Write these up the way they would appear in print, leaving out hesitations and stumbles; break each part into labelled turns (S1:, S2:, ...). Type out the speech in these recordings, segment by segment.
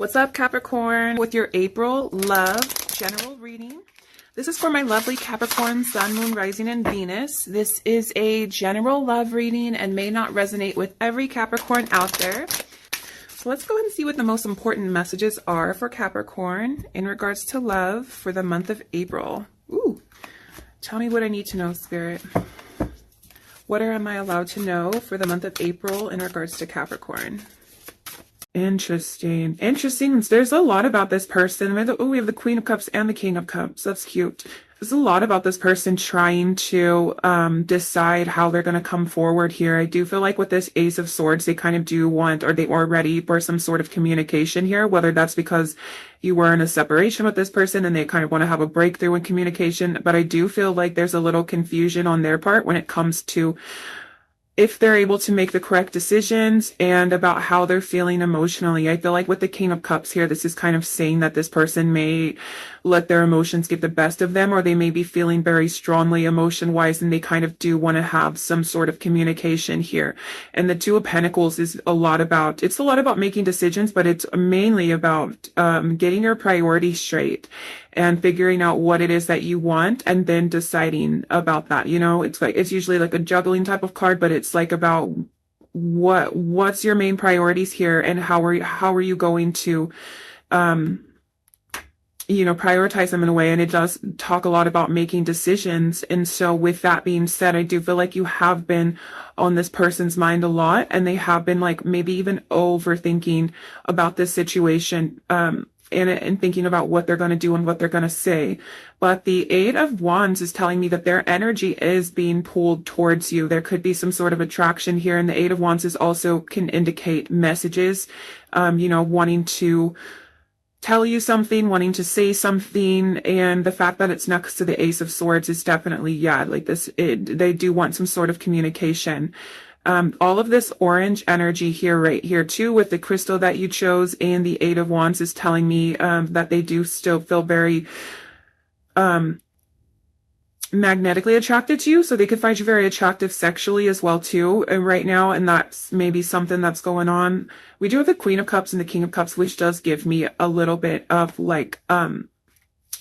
S1: What's up, Capricorn? With your April love general reading. This is for my lovely Capricorn, Sun, Moon, Rising, and Venus. This is a general love reading and may not resonate with every Capricorn out there. So let's go ahead and see what the most important messages are for Capricorn in regards to love for the month of April. Ooh, tell me what I need to know, Spirit. What am I allowed to know for the month of April in regards to Capricorn? Interesting. There's a lot about this person. We have the Queen of Cups and the King of Cups. That's cute. There's a lot about this person trying to decide how they're going to come forward here. I do feel like with this Ace of Swords, they kind of do want, or they are ready for some sort of communication here, whether that's because you were in a separation with this person and they kind of want to have a breakthrough in communication. But I do feel like there's a little confusion on their part when it comes to if they're able to make the correct decisions and about how they're feeling emotionally. I feel like with the King of Cups here, this is kind of saying that this person may let their emotions get the best of them, or they may be feeling very strongly emotion-wise, and they kind of do want to have some sort of communication here. And the Two of Pentacles is it's a lot about making decisions, but it's mainly about getting your priorities straight and figuring out what it is that you want and then deciding about that. You know, it's usually like a juggling type of card, but it's like about what's your main priorities here and how are you going to prioritize them in a way. And it does talk a lot about making decisions. And so with that being said, I do feel like you have been on this person's mind a lot, and they have been like maybe even overthinking about this situation, and thinking about what they're going to do and what they're going to say. But the Eight of Wands is telling me that their energy is being pulled towards you. There could be some sort of attraction here. And the Eight of Wands is also can indicate messages, wanting to tell you something, wanting to say something. And the fact that it's next to the Ace of Swords is definitely, they do want some sort of communication. All of this orange energy here, right here too, with the crystal that you chose and the Eight of Wands is telling me that they do still feel very magnetically attracted to you. So they could find you very attractive sexually as well too right now, and that's maybe something that's going on. We do have the Queen of Cups and the King of Cups, which does give me a little bit of like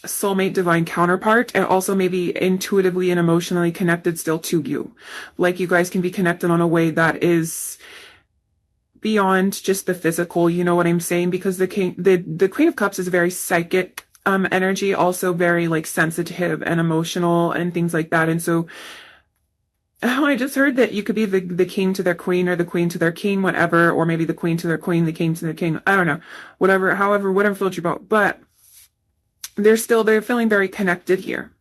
S1: soulmate divine counterpart, and also maybe intuitively and emotionally connected still to you. Like you guys can be connected on a way that is beyond just the physical, you know what I'm saying? Because the Queen of Cups is a very psychic energy, also very like sensitive and emotional and things like that. And so I just heard that you could be the king to their queen, or the queen to their king, whatever, or maybe the queen to their queen, the king to their king. I don't know, whatever floats your boat. But they're feeling very connected here,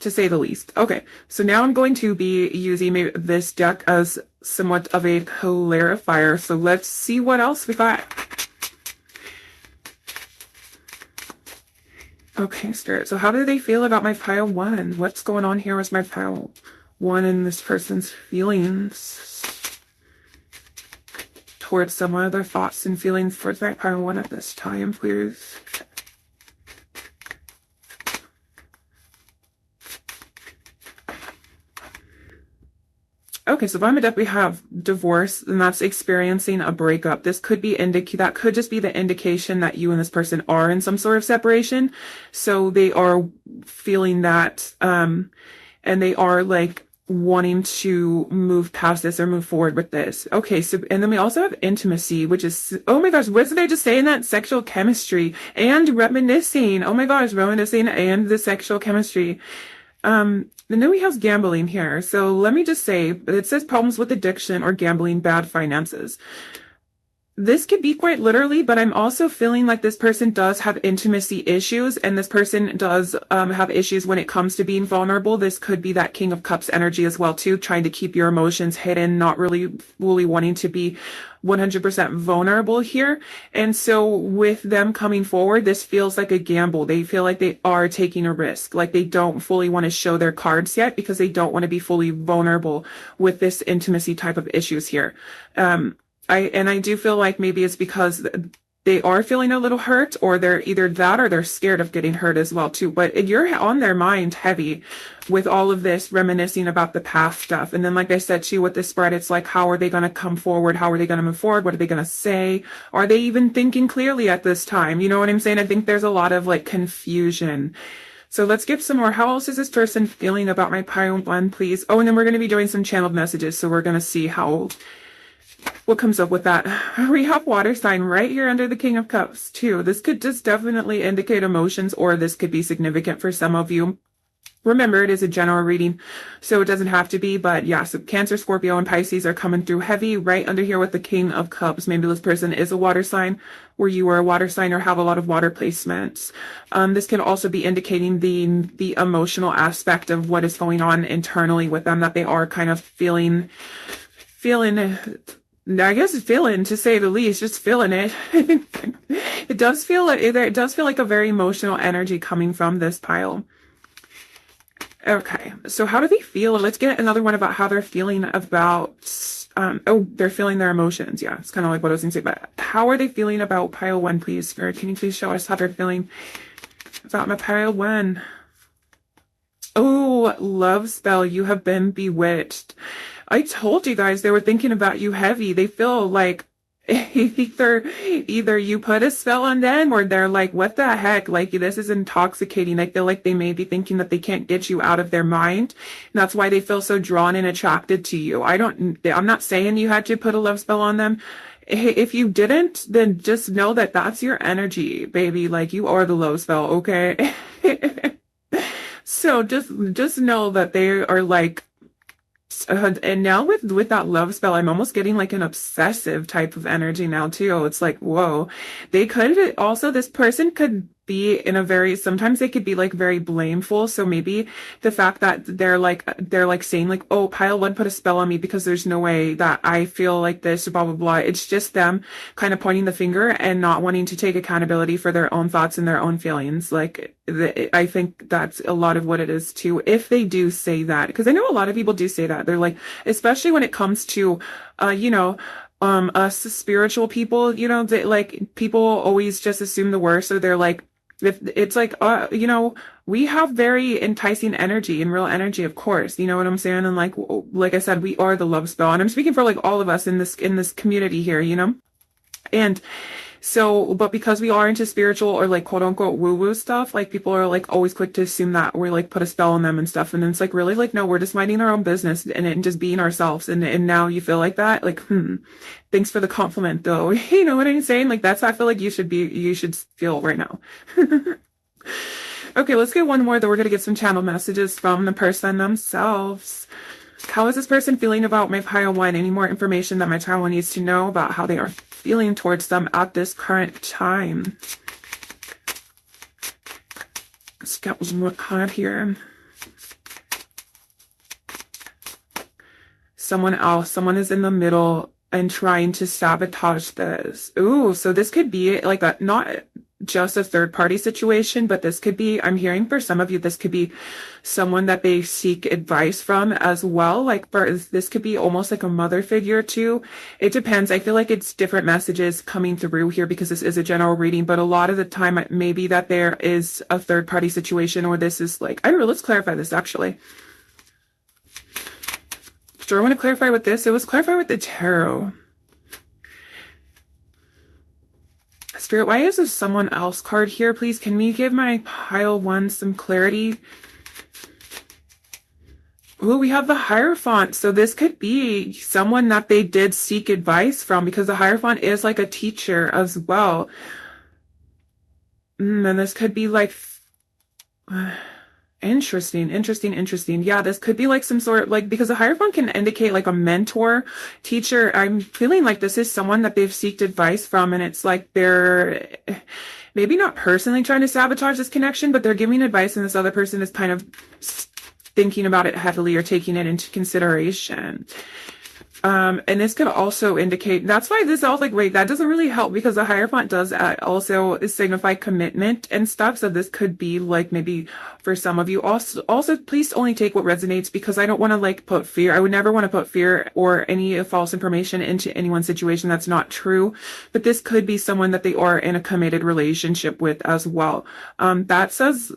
S1: to say the least. Okay, so now I'm going to be using maybe this deck as somewhat of a clarifier. So let's see what else we got. Okay, Spirit. So how do they feel about my pile one? What's going on here with my pile one and this person's feelings towards someone, their thoughts and feelings towards my pile one at this time, please? Okay, so bottom of the deck we have divorce, and that's experiencing a breakup. This could be that could just be the indication that you and this person are in some sort of separation. So they are feeling that, and they are like wanting to move past this or move forward with this. Okay, so and then we also have intimacy, which is, oh my gosh, what did I just say in that? Sexual chemistry and reminiscing. Oh my gosh, reminiscing and the sexual chemistry. And then we have gambling here. So let me just say, it says problems with addiction or gambling, bad finances. This could be quite literally, but I'm also feeling like this person does have intimacy issues, and this person does have issues when it comes to being vulnerable. This could be that King of Cups energy as well too, trying to keep your emotions hidden, not really fully wanting to be 100% vulnerable here. And so with them coming forward, this feels like a gamble. They feel like they are taking a risk, like they don't fully want to show their cards yet because they don't want to be fully vulnerable with this intimacy type of issues here. I do feel like maybe it's because they are feeling a little hurt, or they're either that or they're scared of getting hurt as well too. But you're on their mind heavy with all of this reminiscing about the past stuff. And then, like I said too, with this spread, it's like, how are they going to come forward? How are they going to move forward? What are they going to say? Are they even thinking clearly at this time? You know what I'm saying? I think there's a lot of like confusion. So let's get some more. How else is this person feeling about my pile one, please? Oh, and then we're going to be doing some channeled messages. So we're going to see what comes up with that. We have water sign right here under the King of Cups too. This could just definitely indicate emotions, or this could be significant for some of you. Remember, it is a general reading, so it doesn't have to be, but yeah, so Cancer, Scorpio, and Pisces are coming through heavy right under here with the King of Cups. Maybe this person is a water sign, or you are a water sign, or have a lot of water placements. This can also be indicating the emotional aspect of what is going on internally with them, that they are kind of feeling, I guess feeling, to say the least, just feeling it. It does feel like a very emotional energy coming from this pile. Okay, so how do they feel? Let's get another one about how they're feeling about, they're feeling their emotions. Yeah, it's kind of like what I was going to say, but how are they feeling about pile one, please? Spirit, can you please show us how they're feeling about my pile one? Oh, love spell, you have been bewitched. I told you guys they were thinking about you heavy. They feel like either you put a spell on them, or they're like, what the heck? Like, this is intoxicating. I feel like they may be thinking that they can't get you out of their mind. And that's why they feel so drawn and attracted to you. I'm not saying you had to put a love spell on them. If you didn't, then just know that that's your energy, baby. Like, you are the love spell, okay? So just know that they are like, and now with that love spell, I'm almost getting like an obsessive type of energy now too. It's like, whoa, they could also, this person could be in a very, sometimes they could be like very blameful. So maybe the fact that they're like saying like, oh, pile one put a spell on me because there's no way that I feel like this, blah, blah, blah. It's just them kind of pointing the finger and not wanting to take accountability for their own thoughts and their own feelings. Like, I think that's a lot of what it is too, if they do say that, because I know a lot of people do say that. They're like, especially when it comes to, us spiritual people, like, people always just assume the worst. So they're like, if it's like, we have very enticing energy and real energy, of course, you know what I'm saying? And like I said, we are the love spell, and I'm speaking for like all of us in this community here, and so, but because we are into spiritual or like quote unquote woo woo stuff, like people are like always quick to assume that we're like put a spell on them and stuff. And then it's like, really, like, no, we're just minding our own business and just being ourselves. And now you feel like that, like, thanks for the compliment though. You know what I'm saying? Like, that's how I feel like you should feel right now. Okay, let's get one more, though. We're going to get some channel messages from the person themselves. How is this person feeling about my pile one? Any more information that my channel needs to know about how they are feeling towards them at this current time? Let's get one more card here. Someone is in the middle and trying to sabotage this. Ooh, so this could be like a, not just a third party situation, but this could be, I'm hearing for some of you, this could be someone that they seek advice from as well. Like, this could be almost like a mother figure too. It depends. I feel like it's different messages coming through here because this is a general reading, but a lot of the time it may be that there is a third party situation, or this is like, I don't know, let's clarify this actually. Do I want to clarify with this? It was clarified with the tarot. Spirit, why is this someone else card here? Please, can we give my pile one some clarity? Oh, we have the Hierophant. So this could be someone that they did seek advice from, because the Hierophant is like a teacher as well. And this could be like... Interesting. Yeah, this could be like some sort of like, because the Hierophant can indicate like a mentor, teacher. I'm feeling like this is someone that they've seeked advice from, and it's like they're maybe not personally trying to sabotage this connection, but they're giving advice, and this other person is kind of thinking about it heavily or taking it into consideration. And this could also indicate, that's why this, I was like, wait, that doesn't really help because the Hierophant does also signify commitment and stuff. So this could be like maybe for some of you. Also, please only take what resonates because I don't want to like put fear. I would never want to put fear or any false information into anyone's situation that's not true. But this could be someone that they are in a committed relationship with as well. That says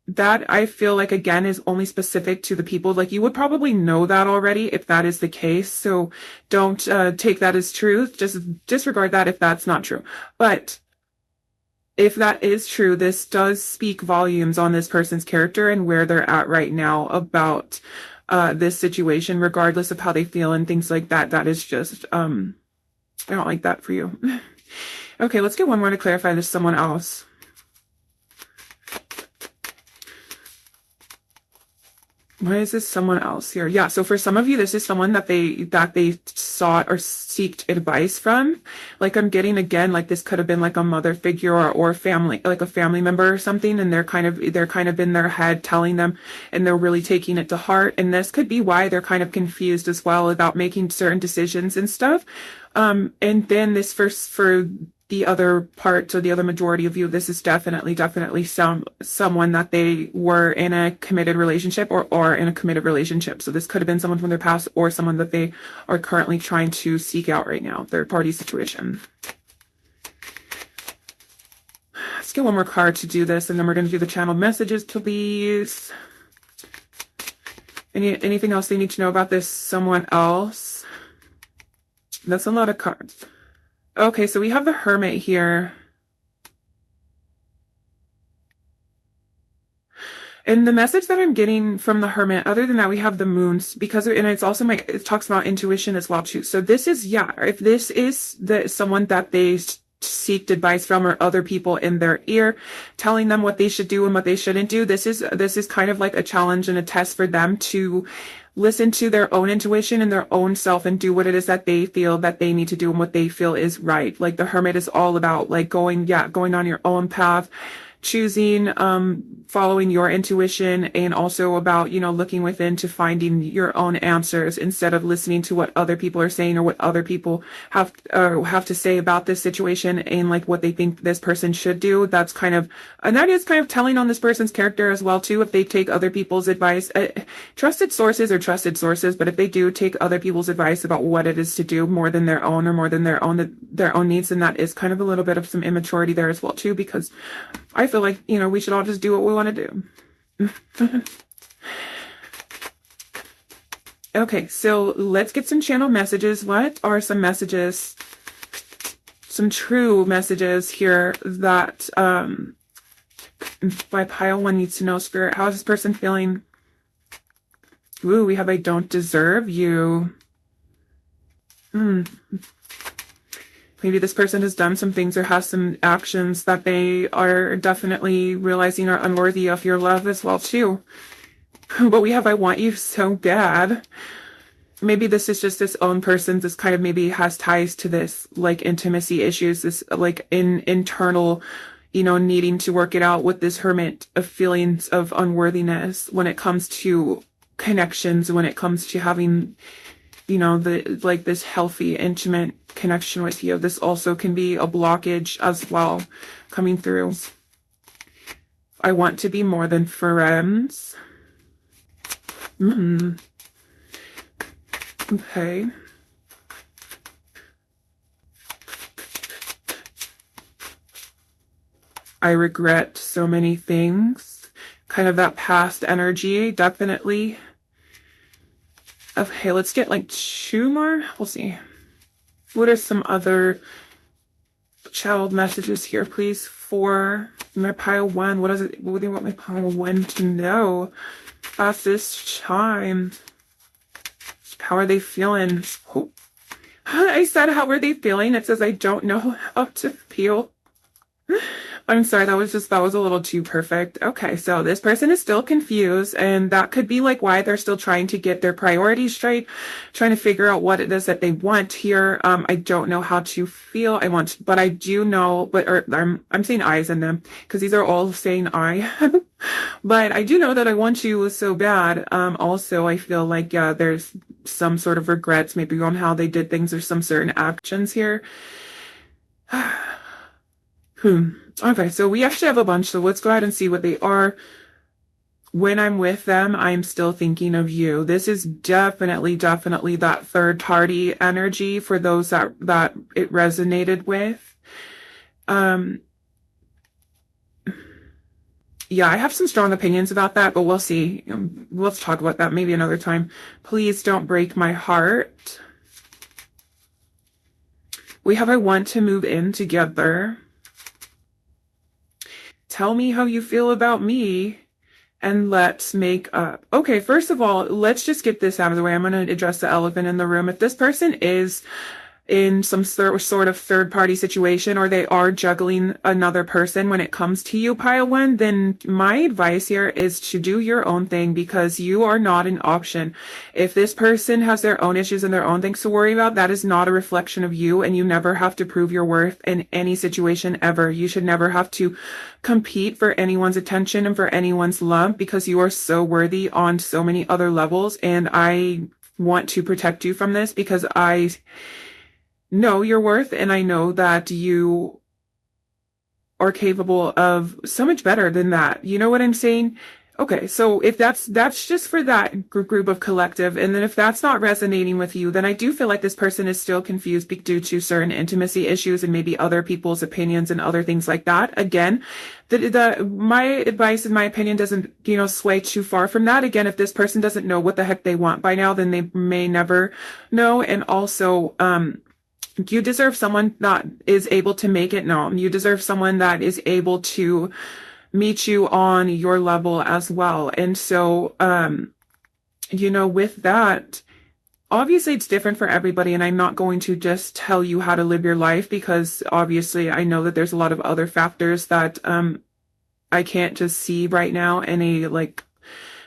S1: that I feel like again is only specific to the people. Like you would probably know that already if that is the case. So don't take that as truth. Just disregard that if that's not true. But if that is true, this does speak volumes on this person's character and where they're at right now about this situation, regardless of how they feel and things like that. That is just I don't like that for you. Okay, let's get one more to clarify this someone else. Why is this someone else here? Yeah, so for some of you, this is someone that they sought or seeked advice from. Like I'm getting again, like this could have been like a mother figure or family, like a family member or something, and they're kind of in their head telling them, and they're really taking it to heart. And this could be why they're kind of confused as well about making certain decisions and stuff. And then this for the other part, so the other majority of you, this is definitely someone that they were in a committed relationship or in a committed relationship. So this could have been someone from their past or someone that they are currently trying to seek out right now, third party situation. Let's get one more card to do this, and then we're going to do the channeled messages, please. Anything else they need to know about this someone else? That's a lot of cards. Okay, so we have the Hermit here. And the message that I'm getting from the Hermit, other than that, we have the Moons, because, and it's also it talks about intuition as well too. So this is, yeah, if this is someone that they seeked advice from or other people in their ear telling them what they should do and what they shouldn't do, this is kind of like a challenge and a test for them to listen to their own intuition and their own self and do what it is that they feel that they need to do and what they feel is right. Like the Hermit is all about like going on your own path, choosing, following your intuition, and also about, you know, looking within to finding your own answers instead of listening to what other people are saying or what other people have to say about this situation and like what they think this person should do. That's kind of, and that is kind of telling on this person's character as well too, if they take other people's advice. Trusted sources are trusted sources, but if they do take other people's advice about what it is to do more than their own or more than their own needs, then that is kind of a little bit of some immaturity there as well too, because I feel like, you know, we should all just do what we want to do. Okay, so let's get some channel messages. What are some messages, some true messages here that by pile one needs to know? Spirit, how is this person feeling? Ooh, we have I don't deserve you. Maybe this person has done some things or has some actions that they are definitely realizing are unworthy of your love as well too. But we have I want you so bad. Maybe this is just this own person. This kind of maybe has ties to this like intimacy issues, this like internal, you know, needing to work it out with this Hermit of feelings of unworthiness when it comes to connections, when it comes to having, you know, like this healthy, intimate connection with you. This also can be a blockage as well coming through. I want to be more than friends. Okay. I regret so many things. Kind of that past energy, definitely. Okay, let's get like two more. We'll see. What are some other child messages here, please? For my pile one, what do they want my pile one to know at this time? How are they feeling? Oh. I said, how are they feeling? It says, I don't know how to feel. I'm sorry, that was a little too perfect. Okay, so this person is still confused, and that could be like why they're still trying to get their priorities straight, trying to figure out what it is that they want here. I don't know how to feel I want, but I do know, I'm saying I's in them because these are all saying I. But I do know that I want you so bad. Also, I feel like, yeah, there's some sort of regrets maybe on how they did things or some certain actions here. Okay, so we actually have a bunch, so let's go ahead and see what they are. When I'm with them, I'm still thinking of you. This is definitely that third party energy for those that it resonated with. Yeah, I have some strong opinions about that, but we'll see. Let's talk about that maybe another time. Please don't break my heart. We have I want to move in together. Tell me how you feel about me and let's make up. Okay, first of all, let's just get this out of the way. I'm going to address the elephant in the room. If this person is in some sort of third party situation or they are juggling another person when it comes to you, pile one, then my advice here is to do your own thing because you are not an option. If this person has their own issues and their own things to worry about, that is not a reflection of you, and you never have to prove your worth in any situation ever. You should never have to compete for anyone's attention and for anyone's love because you are so worthy on so many other levels, and I want to protect you from this because I know your worth, and I know that you are capable of so much better than that. You know what I'm saying? Okay, so if that's just for that group of collective, and then if that's not resonating with you, then I do feel like this person is still confused due to certain intimacy issues and maybe other people's opinions and other things like that. Again, my advice and my opinion doesn't, sway too far from that. Again, if this person doesn't know what the heck they want by now, then they may never know. And also, you deserve someone that is able to make it known. You deserve someone that is able to meet you on your level as well. And so, with that, obviously it's different for everybody, and I'm not going to just tell you how to live your life because obviously I know that there's a lot of other factors that I can't just see right now in a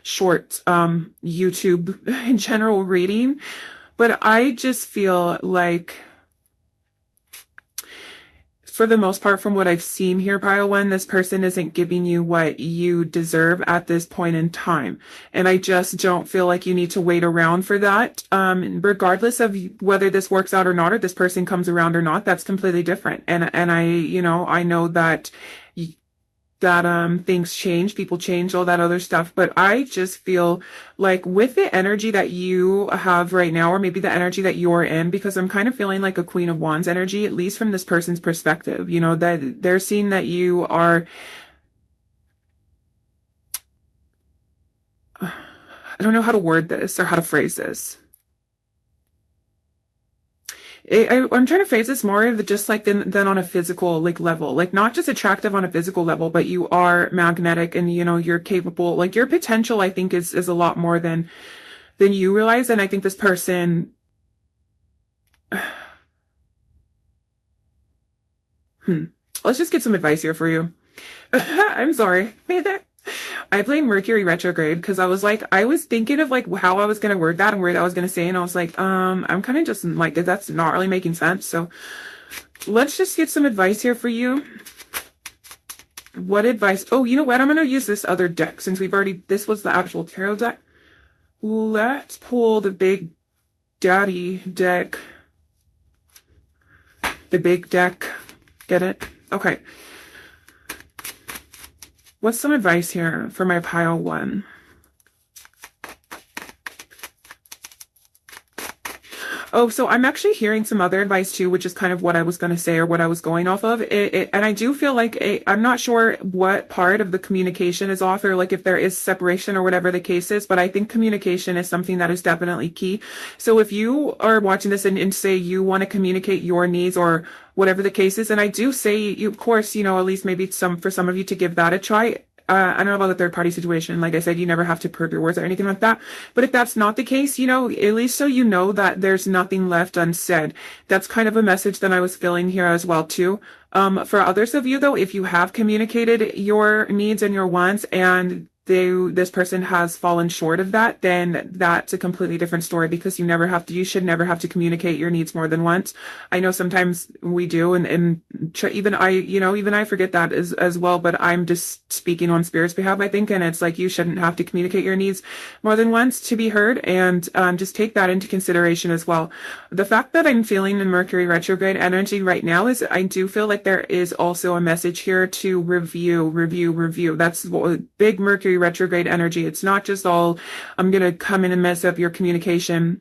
S1: short YouTube in general reading. But I just feel like, for the most part, from what I've seen here, pile one, this person isn't giving you what you deserve at this point in time. And I just don't feel like you need to wait around for that. Regardless of whether this works out or not, or this person comes around or not, that's completely different. And I know that things change, people change, all that other stuff. But I just feel like with the energy that you have right now, or maybe the energy that you're in, because I'm kind of feeling like a Queen of Wands energy, at least from this person's perspective, that they're seeing that you are, I don't know how to word this or how to phrase this. I'm trying to phrase this more of just than on a physical level, not just attractive on a physical level, but you are magnetic and you're capable. Your potential, I think, is a lot more than you realize. And I think this person, let's just get some advice here for you. I'm sorry. I blame Mercury retrograde because I was thinking of how I was going to word that and where I was going to say, and I was like, I'm kind of just that's not really making sense. So let's just get some advice here for you. What advice? Oh, you know what? I'm going to use this other deck since this was the actual tarot deck. Let's pull the Big Daddy deck. The big deck. Get it? Okay. What's some advice here for my pile one? Oh, so I'm actually hearing some other advice too, which is kind of what I was going to say or what I was going off of. And I do feel like I'm not sure what part of the communication is off, or if there is separation or whatever the case is, but I think communication is something that is definitely key. So if you are watching this and say you want to communicate your needs or whatever the case is, and I do say, of course, at least maybe for some of you to give that a try. I don't know about the third party situation. Like I said, you never have to prove your words or anything like that. But if that's not the case, you know, at least so you know that there's nothing left unsaid. That's kind of a message that I was feeling here as well too. For others of you though, if you have communicated your needs and your wants and this person has fallen short of that, then that's a completely different story, because you should never have to communicate your needs more than once. I know sometimes we do, and even I forget that as well, but I'm just speaking on Spirit's behalf, I think, and it's like you shouldn't have to communicate your needs more than once to be heard, and just take that into consideration as well. The fact that I'm feeling the Mercury retrograde energy right now is I do feel like there is also a message here to review. That's what big Mercury retrograde energy. It's not just all, I'm going to come in and mess up your communication.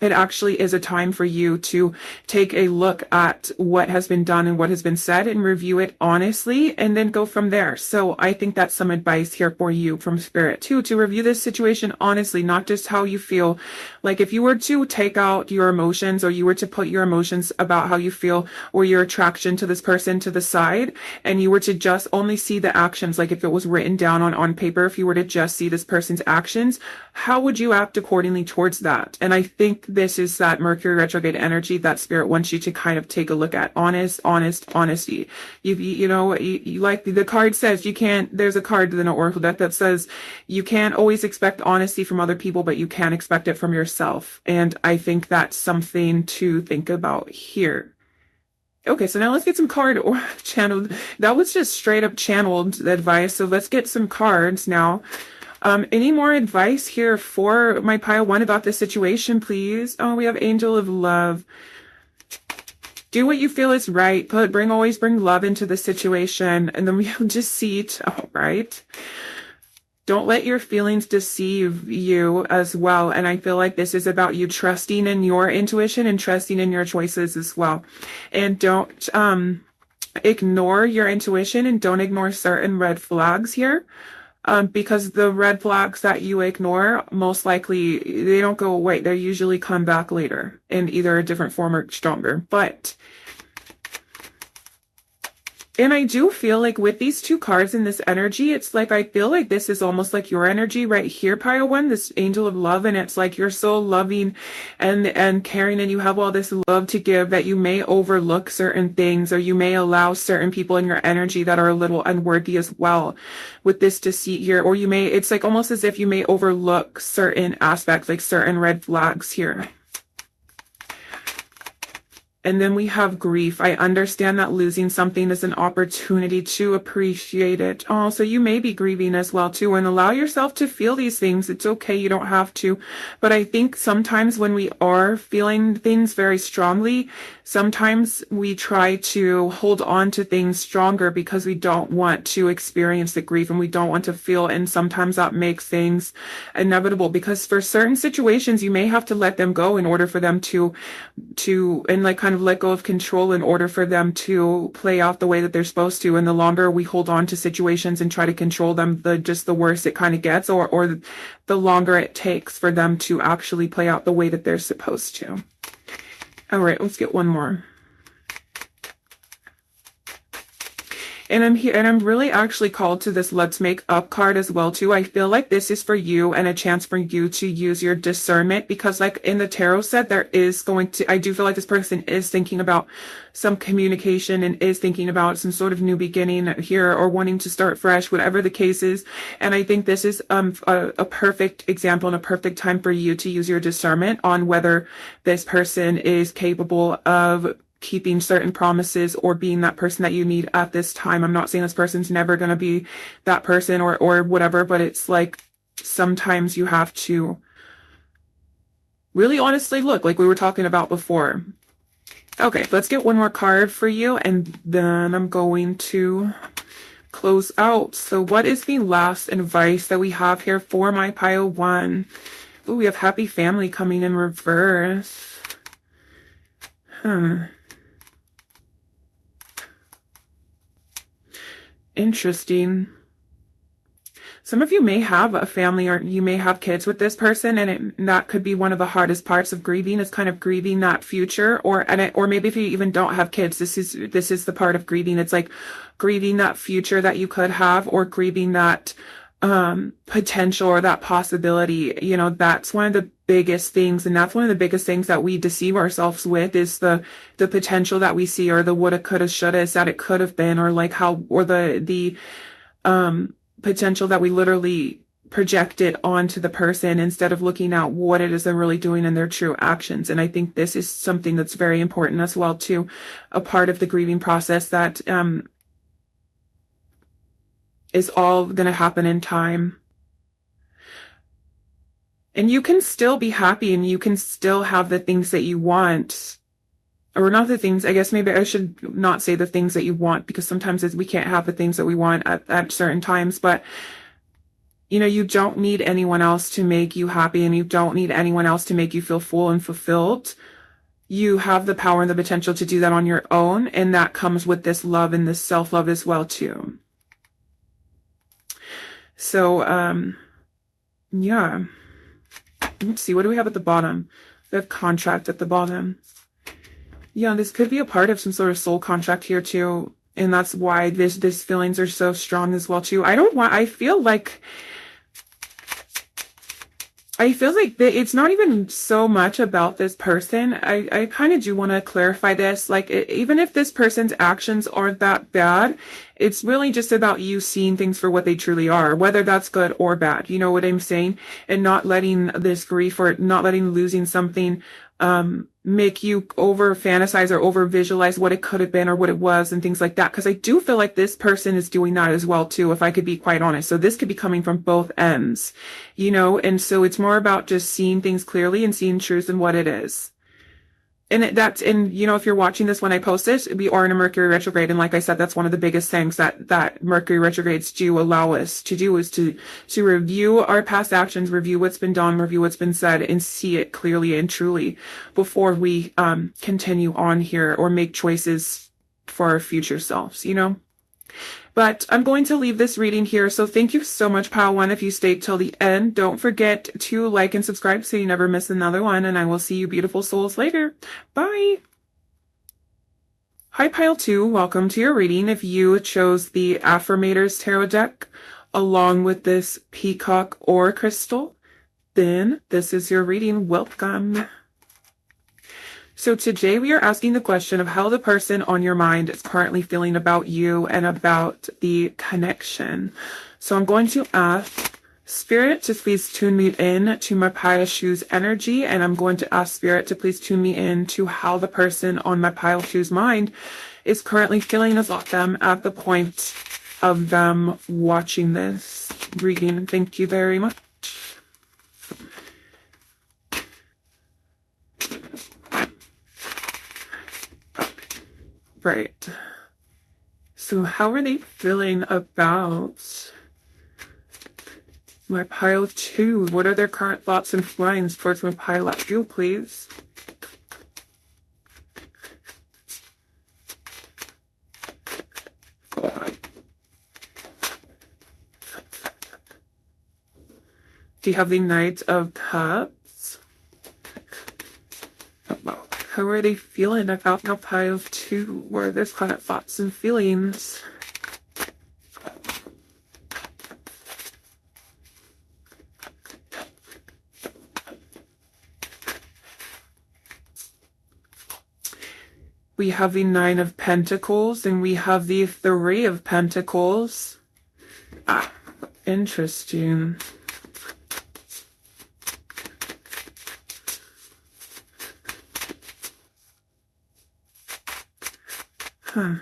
S1: It actually is a time for you to take a look at what has been done and what has been said and review it honestly and then go from there. So I think that's some advice here for you from Spirit too, to review this situation honestly, not just how you feel. Like if you were to take out your emotions, or you were to put your emotions about how you feel or your attraction to this person to the side, and you were to just only see the actions, like if it was written down on paper, if you were to just see this person's actions, how would you act accordingly towards that? And I think this is that Mercury retrograde energy that Spirit wants you to kind of take a look at. Honesty. You like the card says you can't, there's a card in the Oracle deck that says you can't always expect honesty from other people, but you can expect it from yourself. And I think that's something to think about here. Okay, so now let's get some card or channeled. That was just straight up channeled advice. So let's get some cards now. Any more advice here for my pile one about this situation, please? Oh, we have Angel of Love. Do what you feel is right. Always bring love into the situation. And then we have Deceit. All right. Don't let your feelings deceive you as well. And I feel like this is about you trusting in your intuition and trusting in your choices as well. And don't ignore your intuition, and don't ignore certain red flags here. Because the red flags that you ignore, most likely, they don't go away. They usually come back later in either a different form or stronger. And I do feel like with these two cards in this energy, it's like I feel like this is almost like your energy right here, pile one, this Angel of Love, and it's like you're so loving and caring, and you have all this love to give that you may overlook certain things, or you may allow certain people in your energy that are a little unworthy as well with this deceit here, or it's like almost as if you may overlook certain aspects, like certain red flags here. And then we have grief. I understand that losing something is an opportunity to appreciate it. Oh, so you may be grieving as well too, and allow yourself to feel these things. It's okay. You don't have to. But I think sometimes when we are feeling things very strongly, sometimes we try to hold on to things stronger because we don't want to experience the grief and we don't want to feel. And sometimes that makes things inevitable, because for certain situations, you may have to let them go in order for them to and like kind of let go of control in order for them to play out the way that they're supposed to. And the longer we hold on to situations and try to control them, the worse it kind of gets, or the longer it takes for them to actually play out the way that they're supposed to. All right, let's get one more. And I'm here, and I'm really actually called to this Let's Make Up card as well too. I feel like this is for you and a chance for you to use your discernment, because like in the tarot set, I do feel like this person is thinking about some communication and is thinking about some sort of new beginning here, or wanting to start fresh, whatever the case is. And I think this is a perfect example and a perfect time for you to use your discernment on whether this person is capable of keeping certain promises or being that person that you need at this time. I'm not saying this person's never going to be that person or whatever, but it's like sometimes you have to really honestly look, like we were talking about before. Okay, let's get one more card for you, and then I'm going to close out. So what is the last advice that we have here for my pile one? Ooh, we have happy family coming in reverse. Interesting. Some of you may have a family or you may have kids with this person, and that could be one of the hardest parts of grieving, is kind of grieving that future, or maybe if you even don't have kids, this is the part of grieving. It's like grieving that future that you could have, or grieving that potential or that possibility. You know, that's one of the biggest things, and that's one of the biggest things that we deceive ourselves with, is the potential that we see, or the woulda, coulda, shoulda, is that it could have been, or like how, or the potential that we literally projected onto the person, instead of looking at what it is they're really doing in their true actions. And I think this is something that's very important as well too, a part of the grieving process that is all going to happen in time. And you can still be happy, and you can still have the things that you want. Or not the things, I guess maybe I should not say the things that you want, because sometimes we can't have the things that we want at certain times. But, you know, you don't need anyone else to make you happy, and you don't need anyone else to make you feel full and fulfilled. You have the power and the potential to do that on your own. And that comes with this love and this self-love as well too. So, yeah. Let's see, what do we have at the bottom? We have contract at the bottom. Yeah, this could be a part of some sort of soul contract here too. And that's why this feelings are so strong as well too. I feel like it's not even so much about this person. I kind of do want to clarify this. Like, even if this person's actions aren't that bad, it's really just about you seeing things for what they truly are, whether that's good or bad. You know what I'm saying? And not letting this grief, or not letting losing something make you over fantasize or over visualize what it could have been or what it was and things like that. Because I do feel like this person is doing that as well too, if I could be quite honest. So this could be coming from both ends, you know. And so it's more about just seeing things clearly and seeing truth in what it is. And you know, if you're watching this when I post this, we are in a Mercury retrograde. And like I said, that's one of the biggest things that Mercury retrogrades do allow us to do, is to review our past actions, review what's been done, review what's been said, and see it clearly and truly before we continue on here or make choices for our future selves, you know. But I'm going to leave this reading here. So thank you so much, Pile 1, if you stayed till the end. Don't forget to like and subscribe so you never miss another one. And I will see you beautiful souls later. Bye. Hi, Pile 2. Welcome to your reading. If you chose the Affirmators Tarot deck along with this peacock or crystal, then this is your reading. Welcome. So today we are asking the question of how the person on your mind is currently feeling about you and about the connection. So I'm going to ask Spirit to please tune me in to my pile of shoes energy, and I'm going to ask Spirit to please tune me in to how the person on my pile of shoes mind is currently feeling about them at the point of them watching this reading. Thank you very much. Right. So how are they feeling about my pile 2? What are their current thoughts and feelings towards my pile 2, please? Do you have the Knight of Cups? How are they feeling about my pile 2? What are their current thoughts and feelings? We have the Nine of Pentacles, and we have the Three of Pentacles. Ah, interesting. Huh.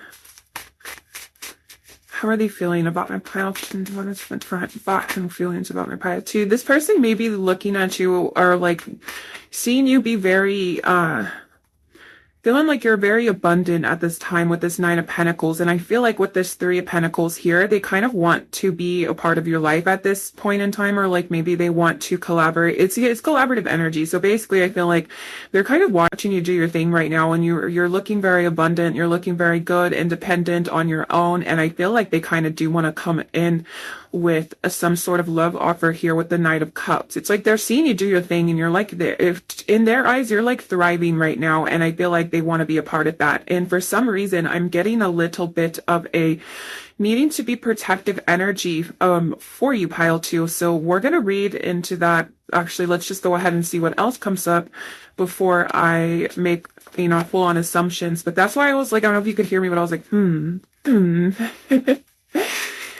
S1: How are they feeling about my pile 2? What is the front thoughts and feelings about my pile 2? This person may be looking at you, or like seeing you be very feeling like you're very abundant at this time with this Nine of Pentacles. And I feel like with this Three of Pentacles here, they kind of want to be a part of your life at this point in time, or like maybe they want to collaborate. It's collaborative energy. So basically I feel like they're kind of watching you do your thing right now, and you're looking very abundant, you're looking very good, independent on your own. And I feel like they kind of do want to come in with some sort of love offer here with the Knight of Cups. It's like they're seeing you do your thing, and you're like, if in their eyes, you're like thriving right now. And I feel like they want to be a part of that. And for some reason, I'm getting a little bit of a needing to be protective energy for you, pile two. So we're going to read into that. Actually, let's just go ahead and see what else comes up before I make, full on assumptions. But that's why I was like, I don't know if you could hear me, but I was like,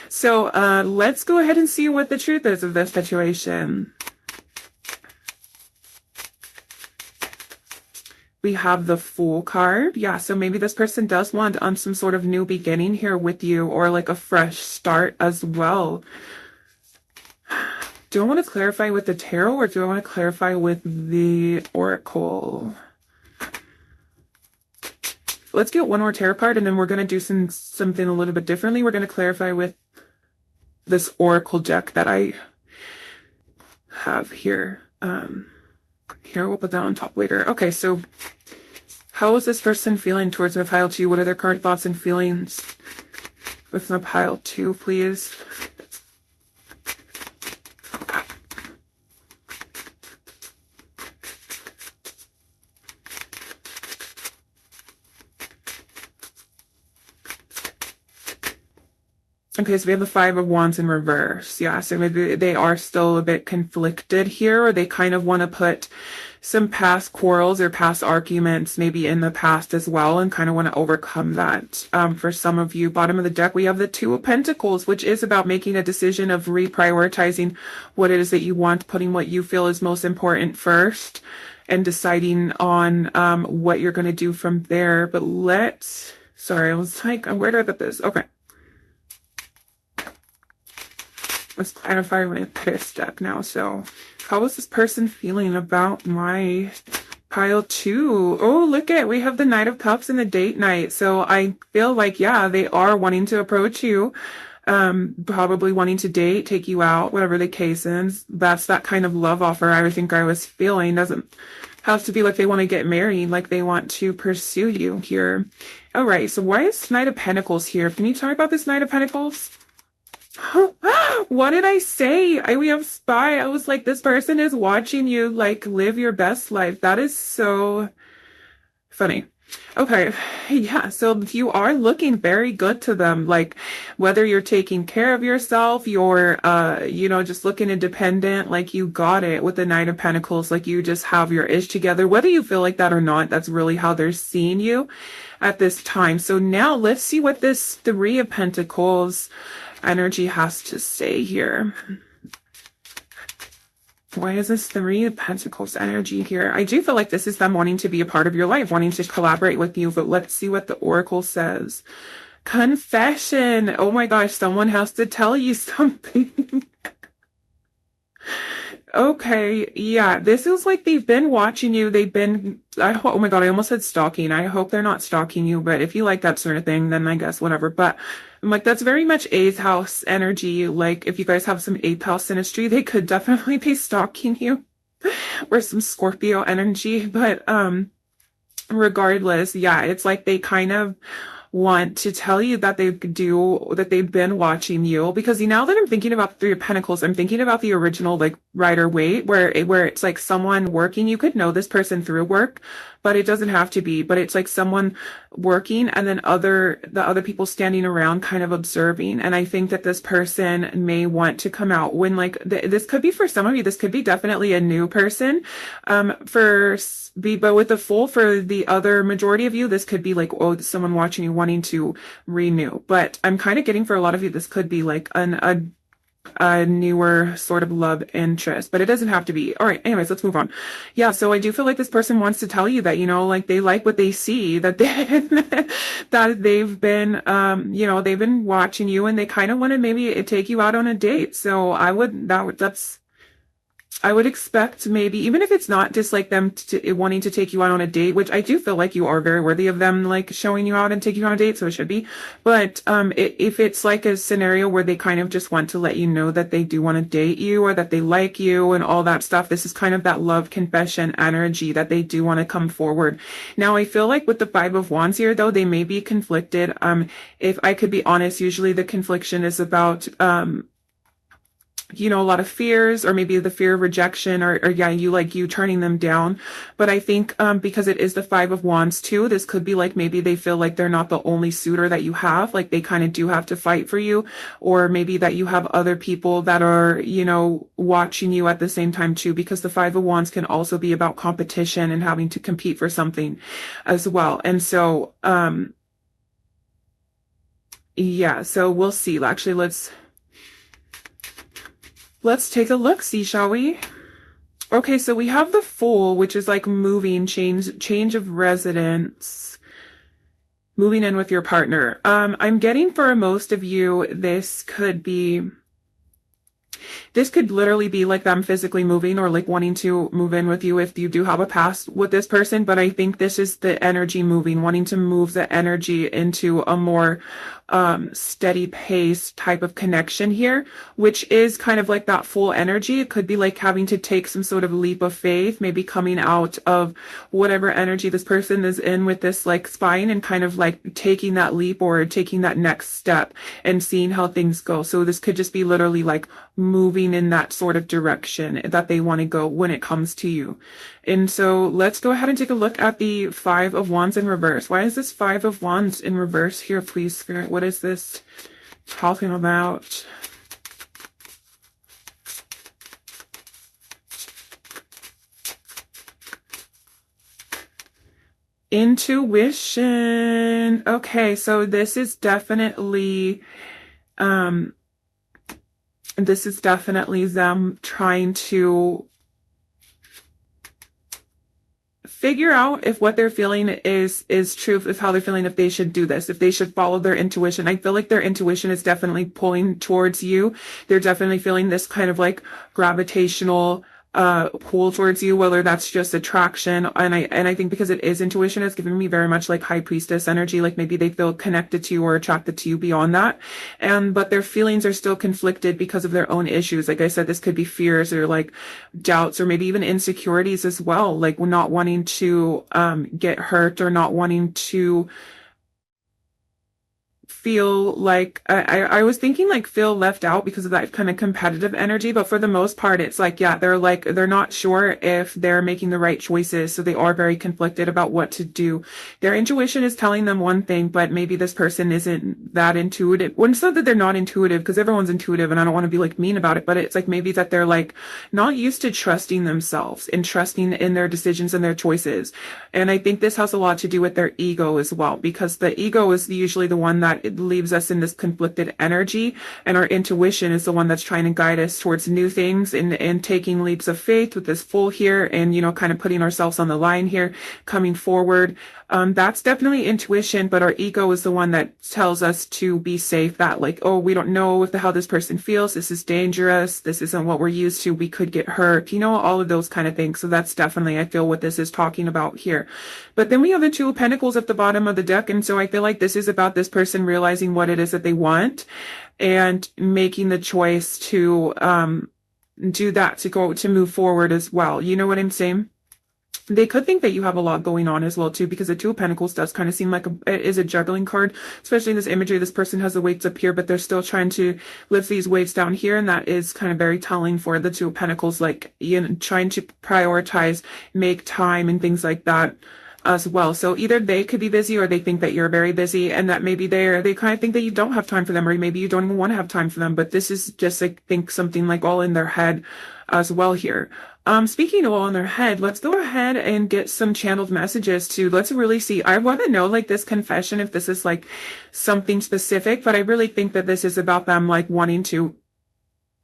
S1: So let's go ahead and see what the truth is of this situation. We have the Fool card. Yeah, so maybe this person does want some sort of new beginning here with you, or like a fresh start as well. Do I want to clarify with the tarot, or do I want to clarify with the oracle? Let's get one more tarot card, and then we're going to do something a little bit differently. We're going to clarify with this oracle deck that I have here. Here, we'll put that on top later. Okay, so how is this person feeling towards the pile two? What are their current thoughts and feelings with the pile two, please? Okay, so we have the Five of Wands in reverse. Yeah, so maybe they are still a bit conflicted here, or they kind of want to put some past quarrels or past arguments maybe in the past as well, and kind of want to overcome that. For some of you, bottom of the deck, we have the Two of Pentacles, which is about making a decision of reprioritizing what it is that you want, putting what you feel is most important first, and deciding on what you're going to do from there. But sorry, I was like, where did I put this? Okay. Let's clarify with this deck now. So how is this person feeling about my pile two? Oh, look at, we have the Knight of Cups and the date night. So I feel like, yeah, they are wanting to approach you, probably wanting to date, take you out, whatever the case is. That's that kind of love offer I think I was feeling. Doesn't have to be like they want to get married, like they want to pursue you here. All right, so why is Knight of Pentacles here? Can you talk about this Knight of Pentacles? What did I say? We have spy. I was like, this person is watching you like live your best life. That is so funny. Okay, yeah, so you are looking very good to them, like whether you're taking care of yourself, you're just looking independent, like you got it with the Knight of Pentacles, like you just have your ish together, whether you feel like that or not. That's really how they're seeing you at this time. So now let's see what this Three of Pentacles energy has to say here. Why is this Three of Pentacles energy here? I do feel like this is them wanting to be a part of your life, wanting to collaborate with you, but let's see what the oracle says. Confession. Oh my gosh, someone has to tell you something. Okay, yeah, this is like they've been watching you. Oh my God, I almost said stalking. I hope they're not stalking you, but if you like that sort of thing, then I guess whatever. But I'm like, that's very much eighth house energy. Like if you guys have some eighth house synastry, they could definitely be stalking you, or some Scorpio energy. But regardless, yeah, it's like they kind of want to tell you that they've been watching you, because now that I'm thinking about Three of Pentacles, I'm thinking about the original like Rider-Waite, where it's like someone working. You could know this person through work, but it doesn't have to be. But it's like someone working, and then the other people standing around kind of observing. And I think that this person may want to come out when this could be, for some of you, this could be definitely a new person. But with the Fool, for the other majority of you, this could be like, oh, someone watching you wanting to renew. But I'm kind of getting, for a lot of you, this could be like a newer sort of love interest, but it doesn't have to be. All right, anyways, let's move on. Yeah, so I do feel like this person wants to tell you that, like they like what they see, that they've been they've been watching you, and they kind of want to maybe take you out on a date. So I would expect maybe, even if it's not just like them wanting to take you out on a date, which I do feel like you are very worthy of them like showing you out and taking you on a date, so it should be. But if it's like a scenario where they kind of just want to let you know that they do want to date you or that they like you and all that stuff, this is kind of that love confession energy that they do want to come forward. Now, I feel like with the Five of Wands here, though, they may be conflicted. If I could be honest, usually the confliction is about a lot of fears, or maybe the fear of rejection, or yeah, you turning them down. But I think because it is the Five of Wands too, this could be like maybe they feel like they're not the only suitor that you have, like they kind of do have to fight for you, or maybe that you have other people that are, watching you at the same time too, because the Five of Wands can also be about competition and having to compete for something as well. And so yeah, so we'll see. Actually, let's take a look-see, shall we? Okay, so we have the Fool, which is like moving, change of residence, moving in with your partner. I'm getting for most of you, this could literally be like them physically moving or like wanting to move in with you if you do have a past with this person. But I think this is the energy moving, wanting to move the energy into a more steady pace type of connection here, which is kind of like that full energy. It could be like having to take some sort of leap of faith, maybe coming out of whatever energy this person is in with this like spine and kind of like taking that leap or taking that next step and seeing how things go. So this could just be literally like moving in that sort of direction that they want to go when it comes to you. And so let's go ahead and take a look at the Five of Wands in reverse. Why is this Five of Wands in reverse here, please, Spirit? What is this talking about? Intuition. Okay, so this is definitely them trying to figure out if what they're feeling is true, if how they're feeling, if they should do this, if they should follow their intuition. I feel like their intuition is definitely pulling towards you. They're definitely feeling this kind of like gravitational pull towards you, whether that's just attraction. And I think because it is intuition, it's giving me very much like high priestess energy, like maybe they feel connected to you or attracted to you beyond that. But their feelings are still conflicted because of their own issues. Like I said, this could be fears or like doubts or maybe even insecurities as well, like not wanting to get hurt or not wanting to feel like I was thinking like feel left out because of that kind of competitive energy, but for the most part it's like, yeah, they're not sure if they're making the right choices, so they are very conflicted about what to do. Their intuition is telling them one thing, but maybe this person isn't that intuitive. Well, it's not that they're not intuitive, because everyone's intuitive and I don't want to be like mean about it, but it's like maybe that they're like not used to trusting themselves and trusting in their decisions and their choices. And I think this has a lot to do with their ego as well, because the ego is usually the one that leaves us in this conflicted energy, and our intuition is the one that's trying to guide us towards new things and taking leaps of faith with this Fool here, and kind of putting ourselves on the line here, coming forward. That's definitely intuition, but our ego is the one that tells us to be safe, that like, oh, we don't know how this person feels, this is dangerous, this isn't what we're used to, we could get hurt, all of those kind of things. So that's definitely, I feel, what this is talking about here. But then we have the Two of Pentacles at the bottom of the deck, and so I feel like this is about this person realizing what it is that they want and making the choice to do that, to move forward as well. You know what I'm saying? They could think that you have a lot going on as well too, because the Two of Pentacles does kind of seem like it is a juggling card, especially in this imagery. This person has the weights up here, but they're still trying to lift these weights down here, and that is kind of very telling for the Two of Pentacles, like trying to prioritize, make time and things like that as well. So either they could be busy, or they think that you're very busy, and that maybe they kind of think that you don't have time for them, or maybe you don't even want to have time for them. But this is just, I think, something like all in their head as well here. Speaking of all in their head, let's go ahead and get some channeled messages to, let's really see. I want to know, like, this confession, if this is like something specific, but I really think that this is about them like wanting to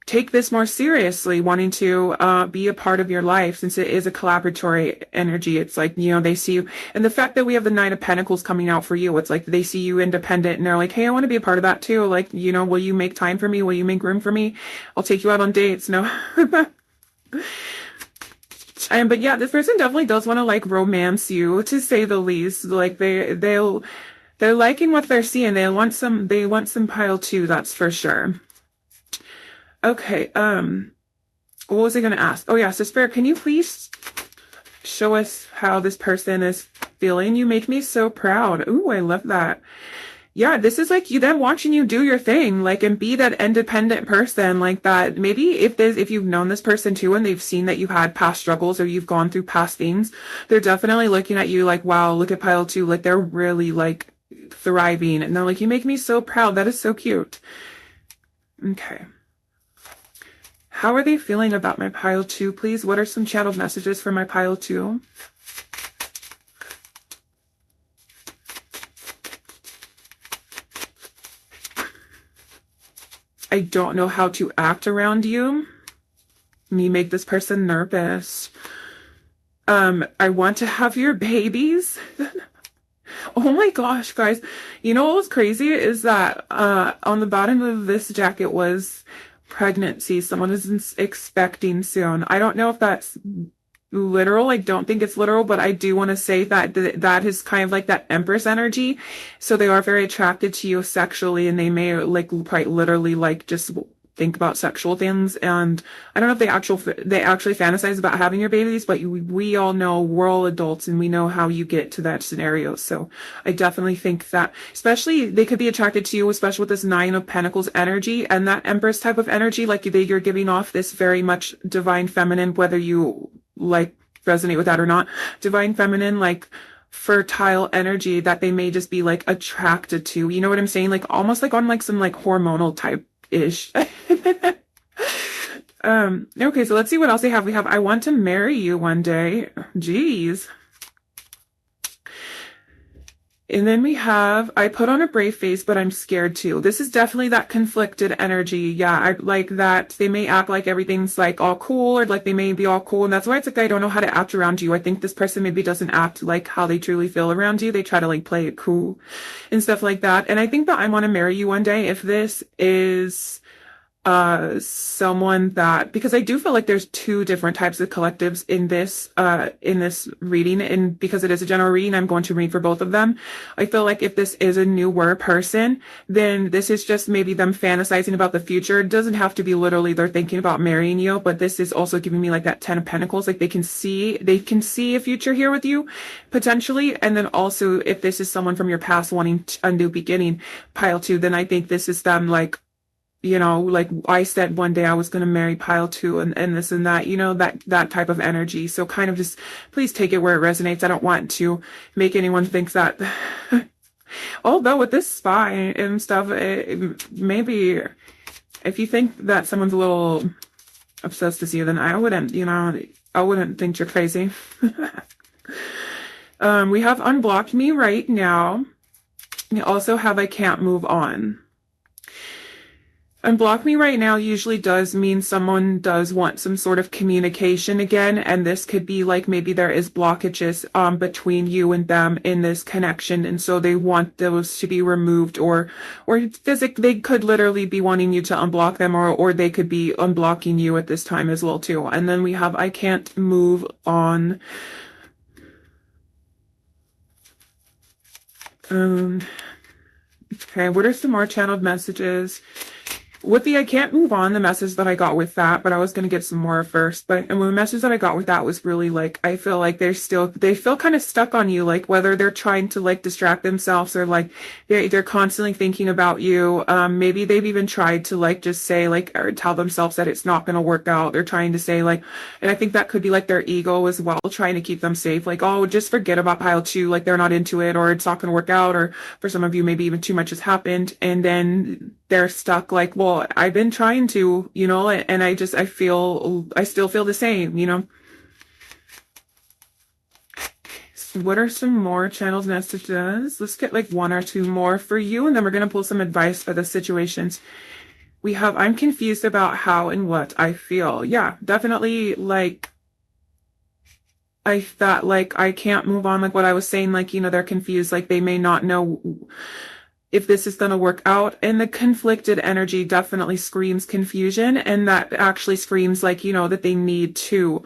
S1: take this more seriously, wanting to be a part of your life, since it is a collaboratory energy. It's like, they see you, and the fact that we have the Nine of Pentacles coming out for you, it's like they see you independent and they're like, hey, I want to be a part of that too. Like, will you make time for me? Will you make room for me? I'll take you out on dates. No. But yeah, this person definitely does want to like romance you, to say the least. Like they're liking what they're seeing. They want some pile two, that's for sure. Okay, what was I gonna ask? Oh yeah, so Spirit, can you please show us how this person is feeling? You make me so proud. Ooh, I love that. Yeah, this is like you them watching you do your thing, like, and be that independent person like that. Maybe if you've known this person too and they've seen that you've had past struggles or you've gone through past things, they're definitely looking at you like, wow, look at pile two. Like they're really like thriving. And they're like, you make me so proud. That is so cute. Okay. How are they feeling about my pile two, please? What are some channeled messages for my pile two? I don't know how to act around you. Me make this person nervous. I want to have your babies. Oh my gosh, guys. You know what was crazy is that on the bottom of this jacket was pregnancy. Someone is expecting soon. I don't know if that's literal. I don't think it's literal, but I do want to say that that is kind of like that Empress energy. So they are very attracted to you sexually, and they may like quite literally like just think about sexual things. And I don't know if they actually fantasize about having your babies, but we all know we're all adults and we know how you get to that scenario. So I definitely think that, especially they could be attracted to you, especially with this Nine of Pentacles energy and that Empress type of energy. Like you're giving off this very much divine feminine, whether you like resonate with that or not, divine feminine, like fertile energy that they may just be like attracted to. You know what I'm saying? Like almost like on like some like hormonal type ish. Okay, so let's see what else they have. We have I want to marry you one day. Jeez. And then we have, I put on a brave face, but I'm scared too. This is definitely that conflicted energy. Yeah, I like that. They may act like everything's like all cool, or like they may be all cool. And that's why it's like, I don't know how to act around you. I think this person maybe doesn't act like how they truly feel around you. They try to like play it cool and stuff like that. And I think that I want to marry you one day. If this is someone that, because I do feel like there's two different types of collectives in this reading, and because it is a general reading, I'm going to read for both of them. I feel like if this is a newer person, then this is just maybe them fantasizing about the future. It doesn't have to be literally they're thinking about marrying you, but this is also giving me like that Ten of Pentacles, like they can see a future here with you potentially. And then also if this is someone from your past wanting a new beginning, pile two, then I think this is them like, you know, like I said one day I was going to marry pile two and this and that, you know, that type of energy. So kind of just please take it where it resonates. I don't want to make anyone think that, although with this spy and stuff, maybe if you think that someone's a little obsessed with you, then I wouldn't think you're crazy. We have unblocked me right now. We also have I can't move on. Unblock me right now usually does mean someone does want some sort of communication again, and this could be like maybe there is blockages between you and them in this connection, and so they want those to be removed, or they could literally be wanting you to unblock them, or they could be unblocking you at this time as well too. And then we have I can't move on. Okay, what are some more channeled messages? With the I can't move on, the message that I got with that, but I was going to get some more first. But the message that I got with that was really like, I feel like they feel kind of stuck on you, like whether they're trying to like distract themselves or like they're constantly thinking about you. Maybe they've even tried to like just say like, or tell themselves that it's not going to work out. They're trying to say like, and I think that could be like their ego as well, trying to keep them safe. Like, oh, just forget about pile two. Like they're not into it, or it's not going to work out. Or for some of you, maybe even too much has happened. And then they're stuck like, well, I've been trying to, you know, and I still feel the same, you know. So what are some more channeled messages? Let's get like one or two more for you, and then we're going to pull some advice for the situations. We have, I'm confused about how and what I feel. Yeah, definitely like, I thought like I can't move on, like what I was saying, like, you know, they're confused, like they may not know if this is going to work out. And the conflicted energy definitely screams confusion, and that actually screams like, you know, that they need to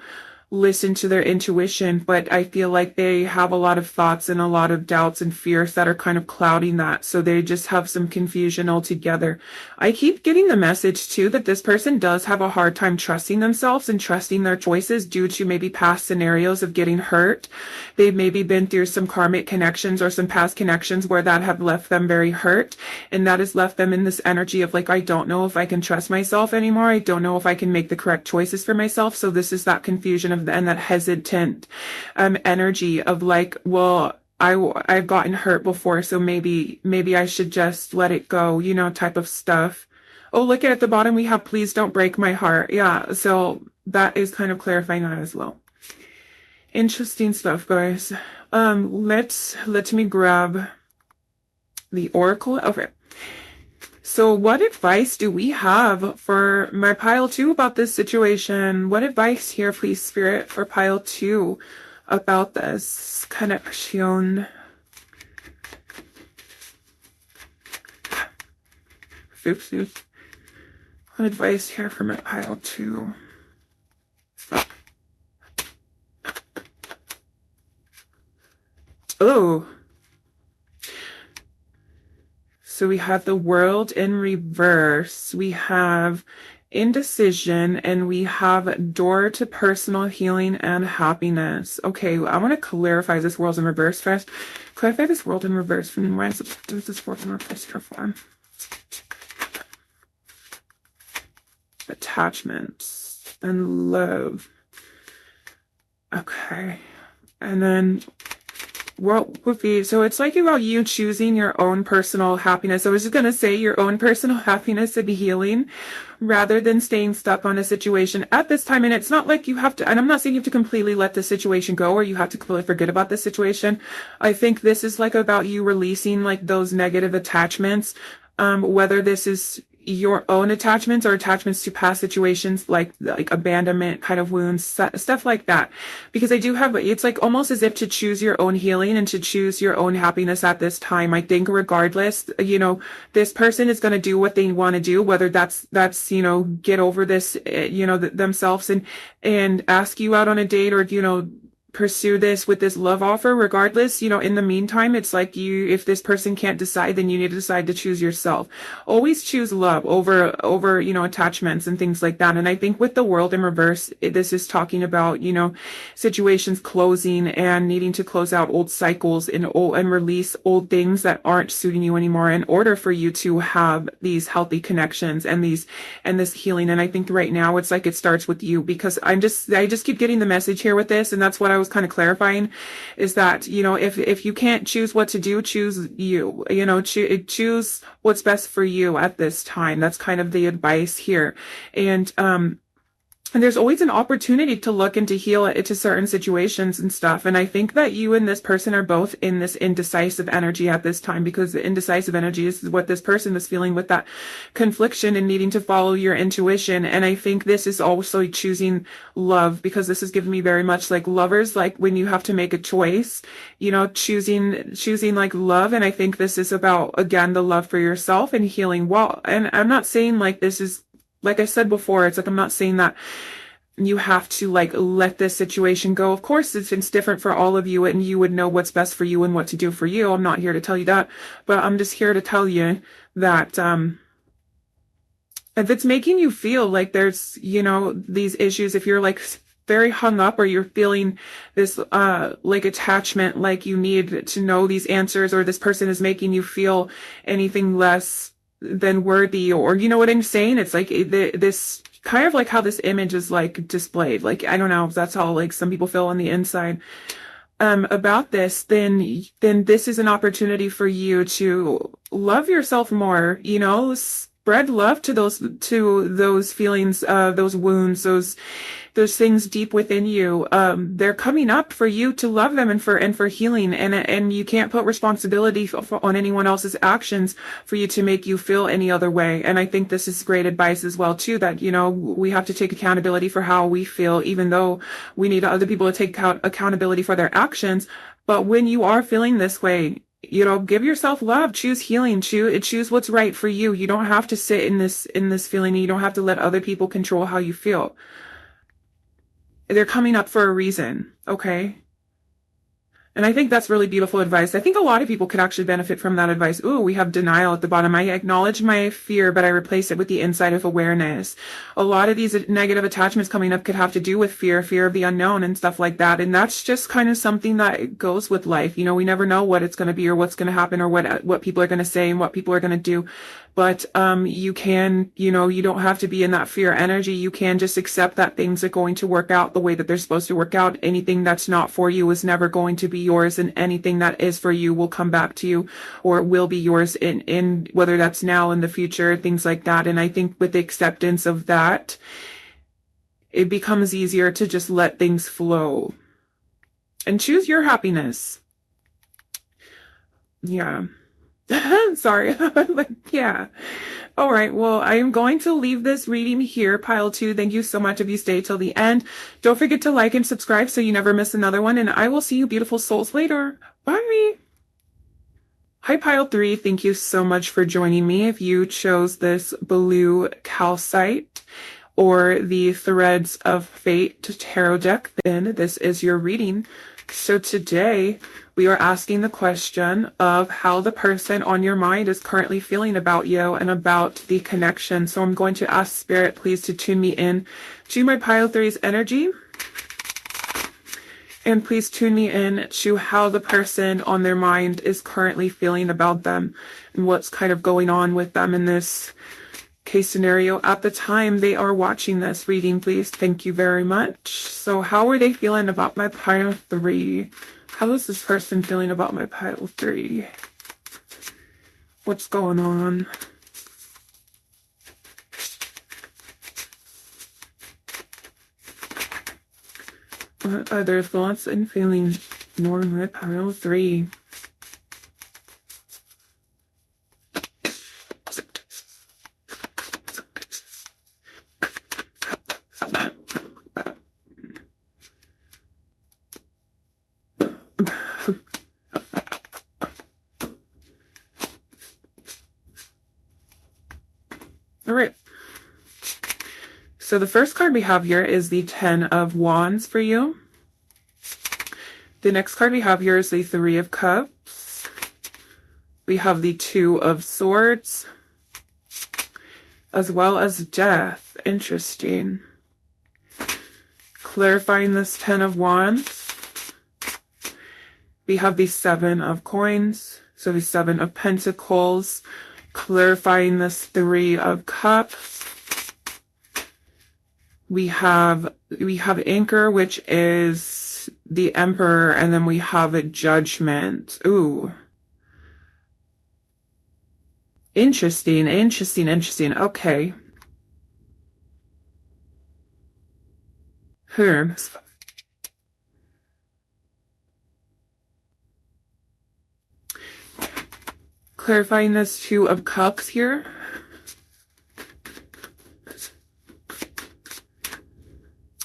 S1: listen to their intuition, but I feel like they have a lot of thoughts and a lot of doubts and fears that are kind of clouding that. So they just have some confusion altogether. I keep getting the message too that this person does have a hard time trusting themselves and trusting their choices due to maybe past scenarios of getting hurt. They've maybe been through some karmic connections or some past connections where that have left them very hurt. And that has left them in this energy of like, I don't know if I can trust myself anymore. I don't know if I can make the correct choices for myself. So this is that confusion of and that hesitant energy of like, well, I've gotten hurt before, so maybe I should just let it go, you know, type of stuff. Oh, look at the bottom we have, please don't break my heart. Yeah, so that is kind of clarifying that as well. Interesting stuff, guys. Let me grab the oracle. Okay. So what advice do we have for my pile 2 about this situation? What advice here, please, Spirit, for pile 2 about this connection? What advice here for my pile 2? Oh. So we have the World in reverse, we have indecision, and we have door to personal healing and happiness. Okay, I want to clarify this World in reverse first. Clarify this World in reverse for me. Why is this World in reverse here for? Attachments and love. Okay, and then what would be, so it's like about you choosing your own personal happiness. I was just going to say your own personal happiness and healing rather than staying stuck on a situation at this time. And it's not like you have to, and I'm not saying you have to completely let the situation go or you have to completely forget about this situation. I think this is like about you releasing like those negative attachments, whether this is your own attachments or attachments to past situations like abandonment kind of wounds, stuff like that. Because I do have, it's like almost as if to choose your own healing and to choose your own happiness at this time. I think regardless, you know, this person is going to do what they want to do, whether that's, you know, get over this, you know, themselves and ask you out on a date or, you know, pursue this with this love offer. Regardless, you know, in the meantime, it's like if this person can't decide, then you need to decide to choose yourself. Always choose love over, you know, attachments and things like that. And I think with the World in reverse, this is talking about, you know, situations closing and needing to close out old cycles and release old things that aren't suiting you anymore in order for you to have these healthy connections and this healing. And I think right now it's like it starts with you, because I just keep getting the message here with this. And that's what I was kind of clarifying, is that, you know, if you can't choose what to do, choose you, you know, choose what's best for you at this time. That's kind of the advice here. And there's always an opportunity to look and to heal it to certain situations and stuff. And I think that you and this person are both in this indecisive energy at this time, because the indecisive energy is what this person is feeling with that confliction and needing to follow your intuition. And I think this is also choosing love, because this is giving me very much like lovers, like when you have to make a choice, you know, choosing like love. And I think this is about, again, the love for yourself and healing. Well, and I'm not saying like this is, like I said before, it's like, I'm not saying that you have to like let this situation go. Of course, it's different for all of you and you would know what's best for you and what to do for you. I'm not here to tell you that, but I'm just here to tell you that, if it's making you feel like there's, you know, these issues, if you're like very hung up or you're feeling this, like attachment, like you need to know these answers, or this person is making you feel anything less than worthy, or you know what I'm saying? It's like this kind of like how this image is like displayed. Like, I don't know if that's how like some people feel on the inside about this, then this is an opportunity for you to love yourself more, you know, spread love to those feelings, those wounds, those things deep within you. They're coming up for you to love them and for healing. And you can't put responsibility on anyone else's actions for you to make you feel any other way. And I think this is great advice as well too, that, you know, we have to take accountability for how we feel, even though we need other people to take accountability for their actions. But when you are feeling this way, you know, give yourself love, choose healing, choose what's right for you. You don't have to sit in this feeling. You don't have to let other people control how you feel. They're coming up for a reason, okay? And I think that's really beautiful advice. I think a lot of people could actually benefit from that advice. Ooh, we have denial at the bottom. I acknowledge my fear, but I replace it with the insight of awareness. A lot of these negative attachments coming up could have to do with fear, fear of the unknown and stuff like that. And that's just kind of something that goes with life. You know, we never know what it's going to be or what's going to happen or what people are going to say and what people are going to do. But you can, you know, you don't have to be in that fear energy. You can just accept that things are going to work out the way that they're supposed to work out. Anything that's not for you is never going to be yours, and anything that is for you will come back to you, or it will be yours in whether that's now, in the future, things like that. And I think with the acceptance of that, it becomes easier to just let things flow and choose your happiness. Yeah. Sorry. Like, yeah. All right. Well, I am going to leave this reading here, pile 2. Thank you so much if you stay till the end. Don't forget to like and subscribe so you never miss another one. And I will see you beautiful souls later. Bye. Hi, pile 3. Thank you so much for joining me. If you chose this blue calcite or the Threads of Fate tarot deck, then this is your reading. So today we are asking the question of how the person on your mind is currently feeling about you and about the connection. So I'm going to ask Spirit, please, to tune me in to my pile 3's energy. And please tune me in to how the person on their mind is currently feeling about them and what's kind of going on with them in this case scenario at the time they are watching this reading, please. Thank you very much. So how are they feeling about my pile 3? How is this person feeling about my pile 3? What's going on? What are their thoughts and feelings more on my pile 3? All right. So the first card we have here is the 10 of Wands for you. The next card we have here is the 3 of Cups. We have the 2 of Swords, as well as Death. Interesting. Clarifying this 10 of Wands, we have the 7 of Coins, so the 7 of Pentacles. Clarifying this 3 of Cups, we have Anchor, which is the Emperor, and then we have a Judgment. Ooh. Interesting. Okay. Clarifying this 2 of Cups here.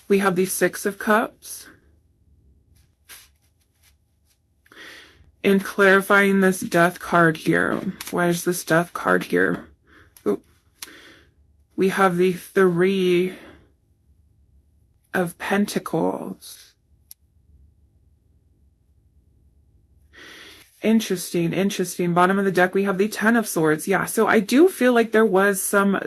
S1: We have the 6 of Cups. And clarifying this Death card here. Why is this Death card here? Ooh. We have the 3 of Pentacles. Interesting. Bottom of the deck, we have the 10 of Swords. Yeah, so I do feel like there was some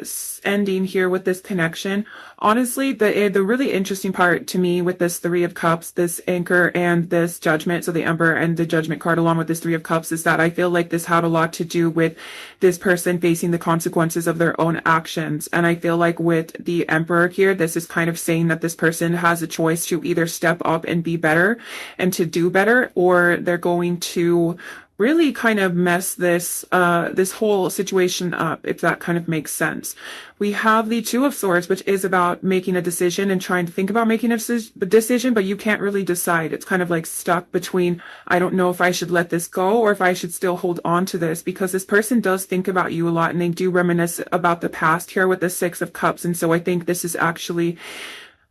S1: ending here with this connection. Honestly, the really interesting part to me with this 3 of Cups, this Anchor, and this Judgment, so the Emperor and the Judgment card along with this 3 of Cups, is that I feel like this had a lot to do with this person facing the consequences of their own actions. And I feel like with the Emperor here, this is kind of saying that this person has a choice to either step up and be better and to do better, or they're going to really kind of mess this this whole situation up, if that kind of makes sense. We have the 2 of Swords, which is about making a decision and trying to think about making a decision, but you can't really decide. It's kind of like stuck between, I don't know if I should let this go or if I should still hold on to this, because this person does think about you a lot and they do reminisce about the past here with the 6 of Cups. And so I think this is actually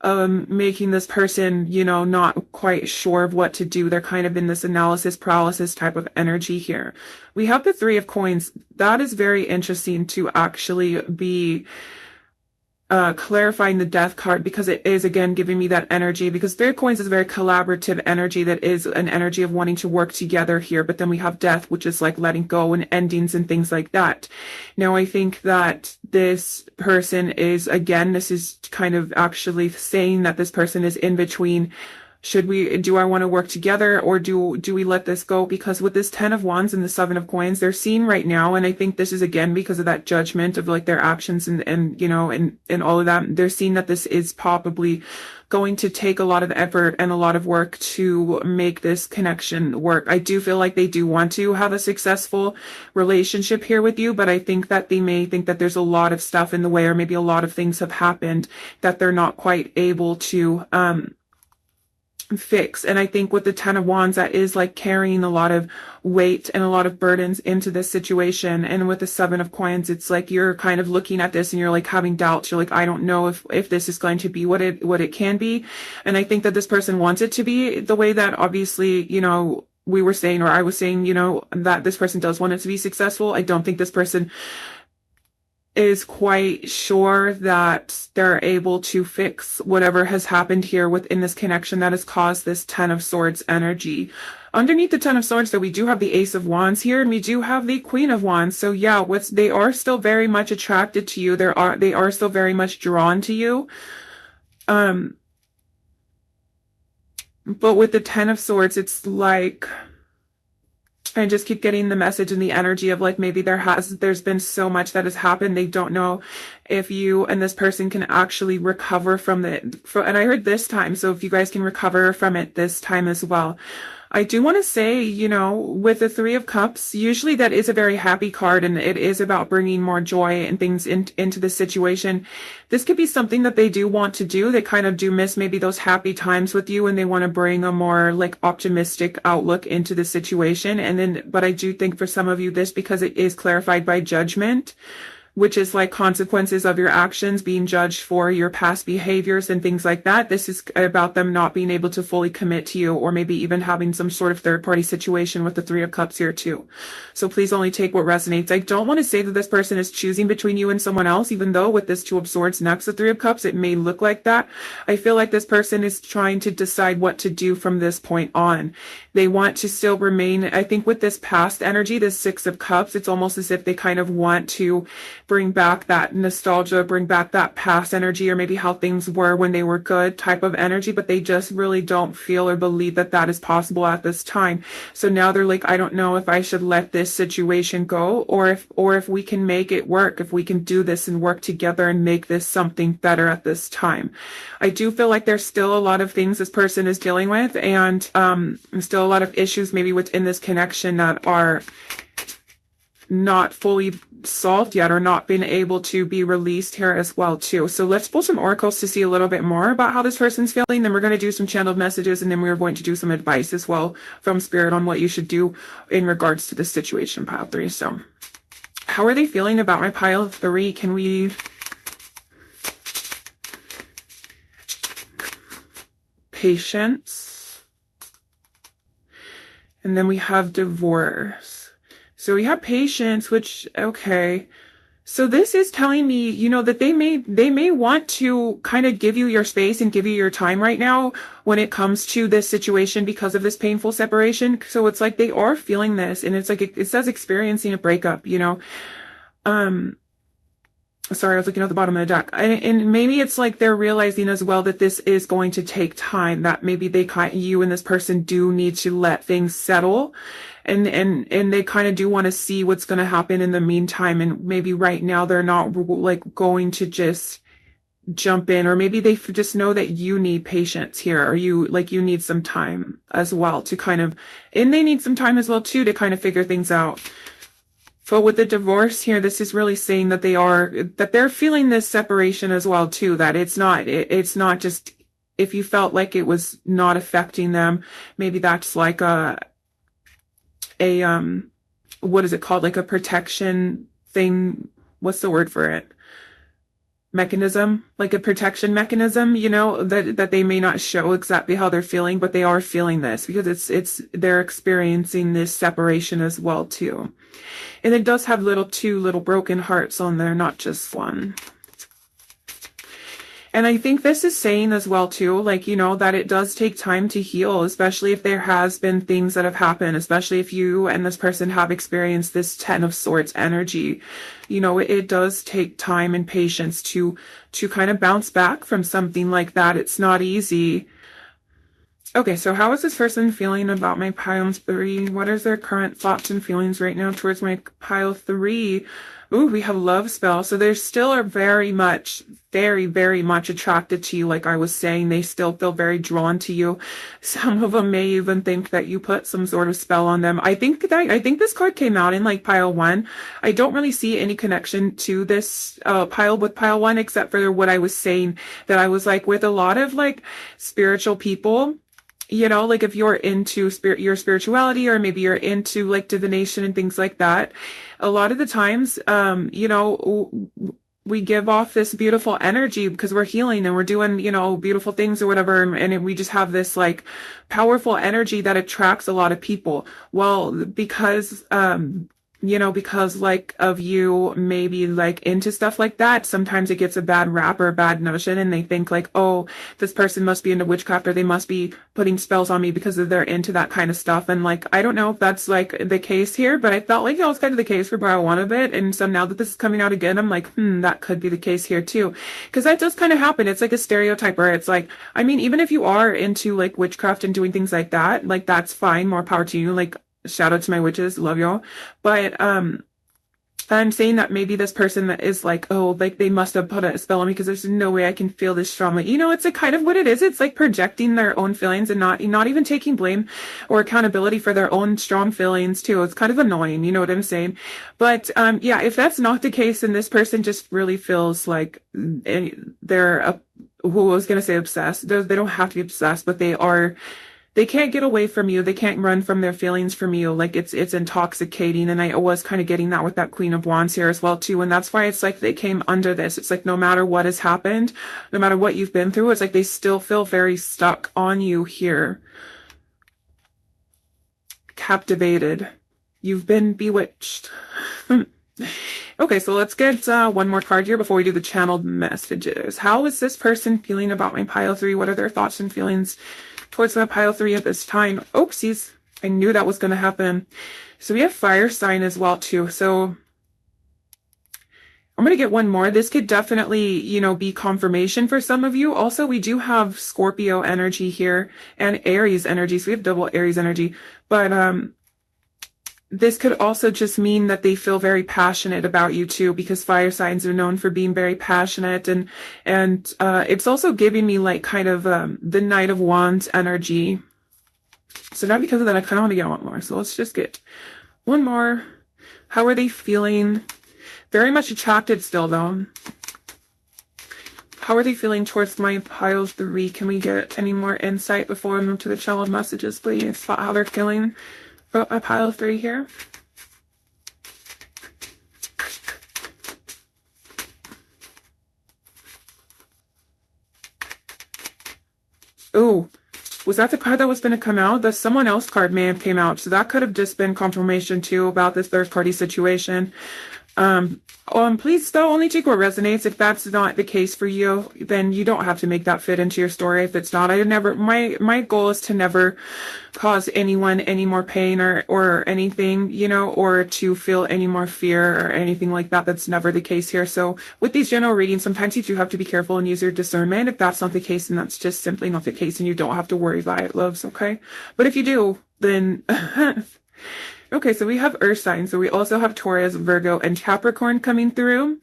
S1: making this person, you know, not quite sure of what to do. They're kind of in this analysis paralysis type of energy here. We have the 3 of Coins. That is very interesting to actually be clarifying the death card, because it is again giving me that energy, because Three of Coins is a very collaborative energy that is an energy of wanting to work together here. But then we have death, which is like letting go and endings and things like that. Now I think that this person is, again, this is kind of actually saying that this person is in between. Do I want to work together, or do we let this go? Because with this 10 of Wands and the 7 of Coins, they're seeing right now, and I think this is again because of that judgment of like their actions and you know, and all of that. They're seeing that this is probably going to take a lot of effort and a lot of work to make this connection work. I do feel like they do want to have a successful relationship here with you, but I think that they may think that there's a lot of stuff in the way, or maybe a lot of things have happened that they're not quite able to, fix. And I think with the 10 of Wands, that is like carrying a lot of weight and a lot of burdens into this situation. And with the 7 of Coins, it's like you're kind of looking at this and you're like having doubts. You're like, I don't know if this is going to be what it can be. And I think that this person wants it to be the way that obviously, you know, we were saying, or I was saying, you know, that this person does want it to be successful. I don't think this person is quite sure that they're able to fix whatever has happened here within this connection that has caused this 10 of Swords energy. Underneath the 10 of Swords, though, we do have the Ace of Wands here, and we do have the Queen of Wands. So yeah, they are still very much attracted to you. They are still very much drawn to you. But with the 10 of Swords, it's like, I just keep getting the message and the energy of like maybe there's been so much that has happened. They don't know if you and this person can actually recover from and I heard this time, so if you guys can recover from it this time as well. I do want to say, you know, with the 3 of Cups, usually that is a very happy card, and it is about bringing more joy and things into the situation. This could be something that they do want to do. They kind of do miss maybe those happy times with you, and they want to bring a more like optimistic outlook into the situation. But I do think for some of you, this, because it is clarified by Judgment, which is like consequences of your actions, being judged for your past behaviors and things like that. This is about them not being able to fully commit to you, or maybe even having some sort of third-party situation with the 3 of Cups here too. So please only take what resonates. I don't want to say that this person is choosing between you and someone else, even though with this 2 of Swords next to 3 of Cups, it may look like that. I feel like this person is trying to decide what to do from this point on. They want to still remain, I think with this past energy, this 6 of Cups, it's almost as if they kind of want to bring back that nostalgia, bring back that past energy, or maybe how things were when they were good type of energy, but they just really don't feel or believe that that is possible at this time. So now they're like, I don't know if I should let this situation go, or if we can make it work, if we can do this and work together and make this something better at this time. I do feel like there's still a lot of things this person is dealing with, and still a lot of issues maybe within this connection that are not fully solved yet, or not been able to be released here as well too. So let's pull some oracles to see a little bit more about how this person's feeling. Then we're going to do some channeled messages, and then we're going to do some advice as well from Spirit on what you should do in regards to this situation, pile 3. So how are they feeling about my pile 3? Can we patience, and then we have divorce. So we have patience, which, okay. So this is telling me, you know, that they may want to kind of give you your space and give you your time right now when it comes to this situation because of this painful separation. So it's like they are feeling this, and it's like it says experiencing a breakup, you know. Sorry, I was looking at the bottom of the deck. And maybe it's like they're realizing as well that this is going to take time, that maybe you and this person do need to let things settle. And they kind of do want to see what's going to happen in the meantime. And maybe right now they're not like going to just jump in, or maybe they just know that you need patience here, or you need some time as well to kind of, and they need some time as well too to kind of figure things out. But with the divorce here, this is really saying that they're feeling this separation as well too, that it's not just, if you felt like it was not affecting them, maybe that's like what is it called? Like a protection thing. What's the word for it? Mechanism, like a protection mechanism, you know, that they may not show exactly how they're feeling, but they are feeling this because they're experiencing this separation as well too. And it does have two little broken hearts on there, not just one. And I think this is saying as well too, like, you know, that it does take time to heal, especially if there has been things that have happened, especially if you and this person have experienced this Ten of Swords energy. You know, it does take time and patience to kind of bounce back from something like that. It's not easy. Okay, so how is this person feeling about my pile 3? What is their current thoughts and feelings right now towards my pile 3? Ooh, we have love spell. So they still are very much, very much attracted to you. Like I was saying, they still feel very drawn to you. Some of them may even think that you put some sort of spell on them. I think this card came out in like pile 1. I don't really see any connection to this pile with pile 1, except for what I was saying, that I was like, with a lot of like spiritual people, you know, like if you're into your spirituality, or maybe you're into like divination and things like that, a lot of the times, you know, we give off this beautiful energy because we're healing and we're doing, you know, beautiful things or whatever. And we just have this like powerful energy that attracts a lot of people. Well, because, you know, because like of you maybe like into stuff like that, sometimes it gets a bad rap or a bad notion, and they think like, oh, this person must be into witchcraft, or they must be putting spells on me because they're into that kind of stuff. And like, I don't know if that's like the case here, but I felt like it was kind of the case for pile 1 of it. And so now that this is coming out again, I'm like, that could be the case here too. Because that does kind of happen. It's like a stereotype where it's like, I mean, even if you are into like witchcraft and doing things like that, like that's fine, more power to you. Like, shout out to my witches, love y'all. But I'm saying that maybe this person that is like, oh, like they must have put a spell on me because there's no way I can feel this strongly. You know, it's a kind of what it is. It's like projecting their own feelings and not even taking blame or accountability for their own strong feelings too. It's kind of annoying, you know what I'm saying? But yeah, if that's not the case, and this person just really feels like they're who I was gonna say obsessed. They don't have to be obsessed, but they can't get away from you. They can't run from their feelings from you. Like it's intoxicating. And I was kind of getting that with that Queen of Wands here as well too. And that's why it's like they came under this. It's like no matter what has happened, no matter what you've been through, it's like they still feel very stuck on you here. Captivated. You've been bewitched. Okay, so let's get one more card here before we do the channeled messages. How is this person feeling about my pile 3? What are their thoughts and feelings towards my pile 3 at this time? Oopsies. I knew that was going to happen. So we have fire sign as well too. So I'm going to get one more. This could definitely, you know, be confirmation for some of you. Also, we do have Scorpio energy here and Aries energy. So we have double Aries energy. But this could also just mean that they feel very passionate about you too, because fire signs are known for being very passionate. And it's also giving me like kind of the Knight of Wands energy. So now because of that, I kind of want to get one more. So let's just get one more. How are they feeling? Very much attracted still though. How are they feeling towards my pile 3? Can we get any more insight before I move to the channel messages, please? How they're feeling about my pile 3 here. Ooh, was that the card that was going to come out? The someone else card may have came out. So that could have just been confirmation too about this third party situation. Please though, only take what resonates. If that's not the case for you, then you don't have to make that fit into your story. If it's not, my goal is to never cause anyone any more pain or anything, you know, or to feel any more fear or anything like that. That's never the case here. So with these general readings, sometimes you do have to be careful and use your discernment. If that's not the case, then that's just simply not the case and you don't have to worry about it, loves, okay? But if you do, then okay, so we have earth signs. So we also have Taurus, Virgo, and Capricorn coming through.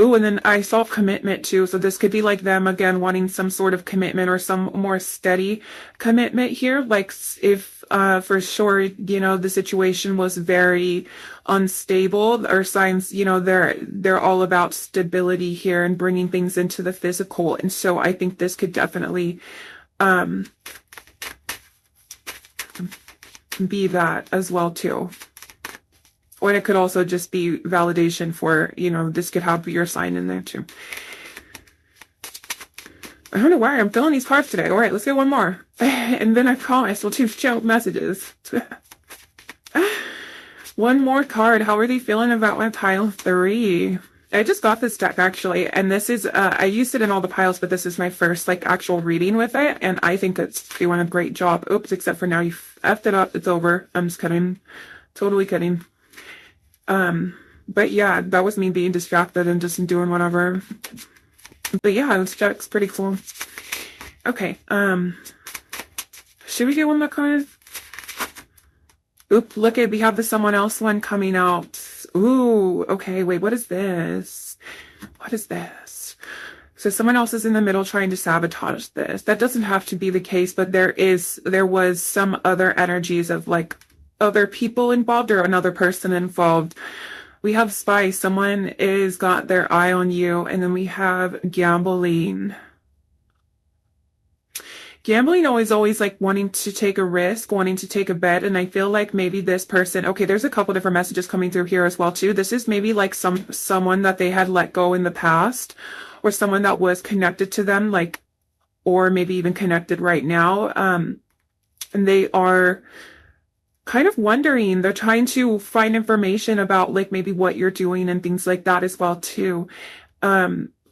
S1: Ooh, and then I saw commitment too. So this could be like them again wanting some sort of commitment or some more steady commitment here. Like if for sure, you know, the situation was very unstable. Earth signs, you know, they're all about stability here and bringing things into the physical. And so I think this could definitely be that as well too. Or it could also just be validation for, you know, this could have your sign in there too. I don't know why I'm filling these cards today. All right, let's get one more. And then I promise we'll do channel messages. One more card. How are they feeling about my pile 3? I just got this deck actually, and this is, I used it in all the piles, but this is my first like actual reading with it, and I think it's doing a great job. Oops, except for now you effed it up. It's over. I'm just kidding. Totally kidding. But yeah, that was me being distracted and just doing whatever. But yeah, this deck's pretty cool. Okay, should we get one more card? Oop, look at, we have the someone else one coming out. Ooh, okay, wait, what is this? What is this? So someone else is in the middle trying to sabotage this. That doesn't have to be the case, but there was some other energies of like other people involved or another person involved. We have spy. Someone is got their eye on you, and then we have gambling. Gambling always like wanting to take a risk, wanting to take a bet, and I feel like maybe this person, okay, there's a couple different messages coming through here as well too. This is maybe like someone that they had let go in the past, or someone that was connected to them, like, or maybe even connected right now. And they are kind of wondering, they're trying to find information about like maybe what you're doing and things like that as well too.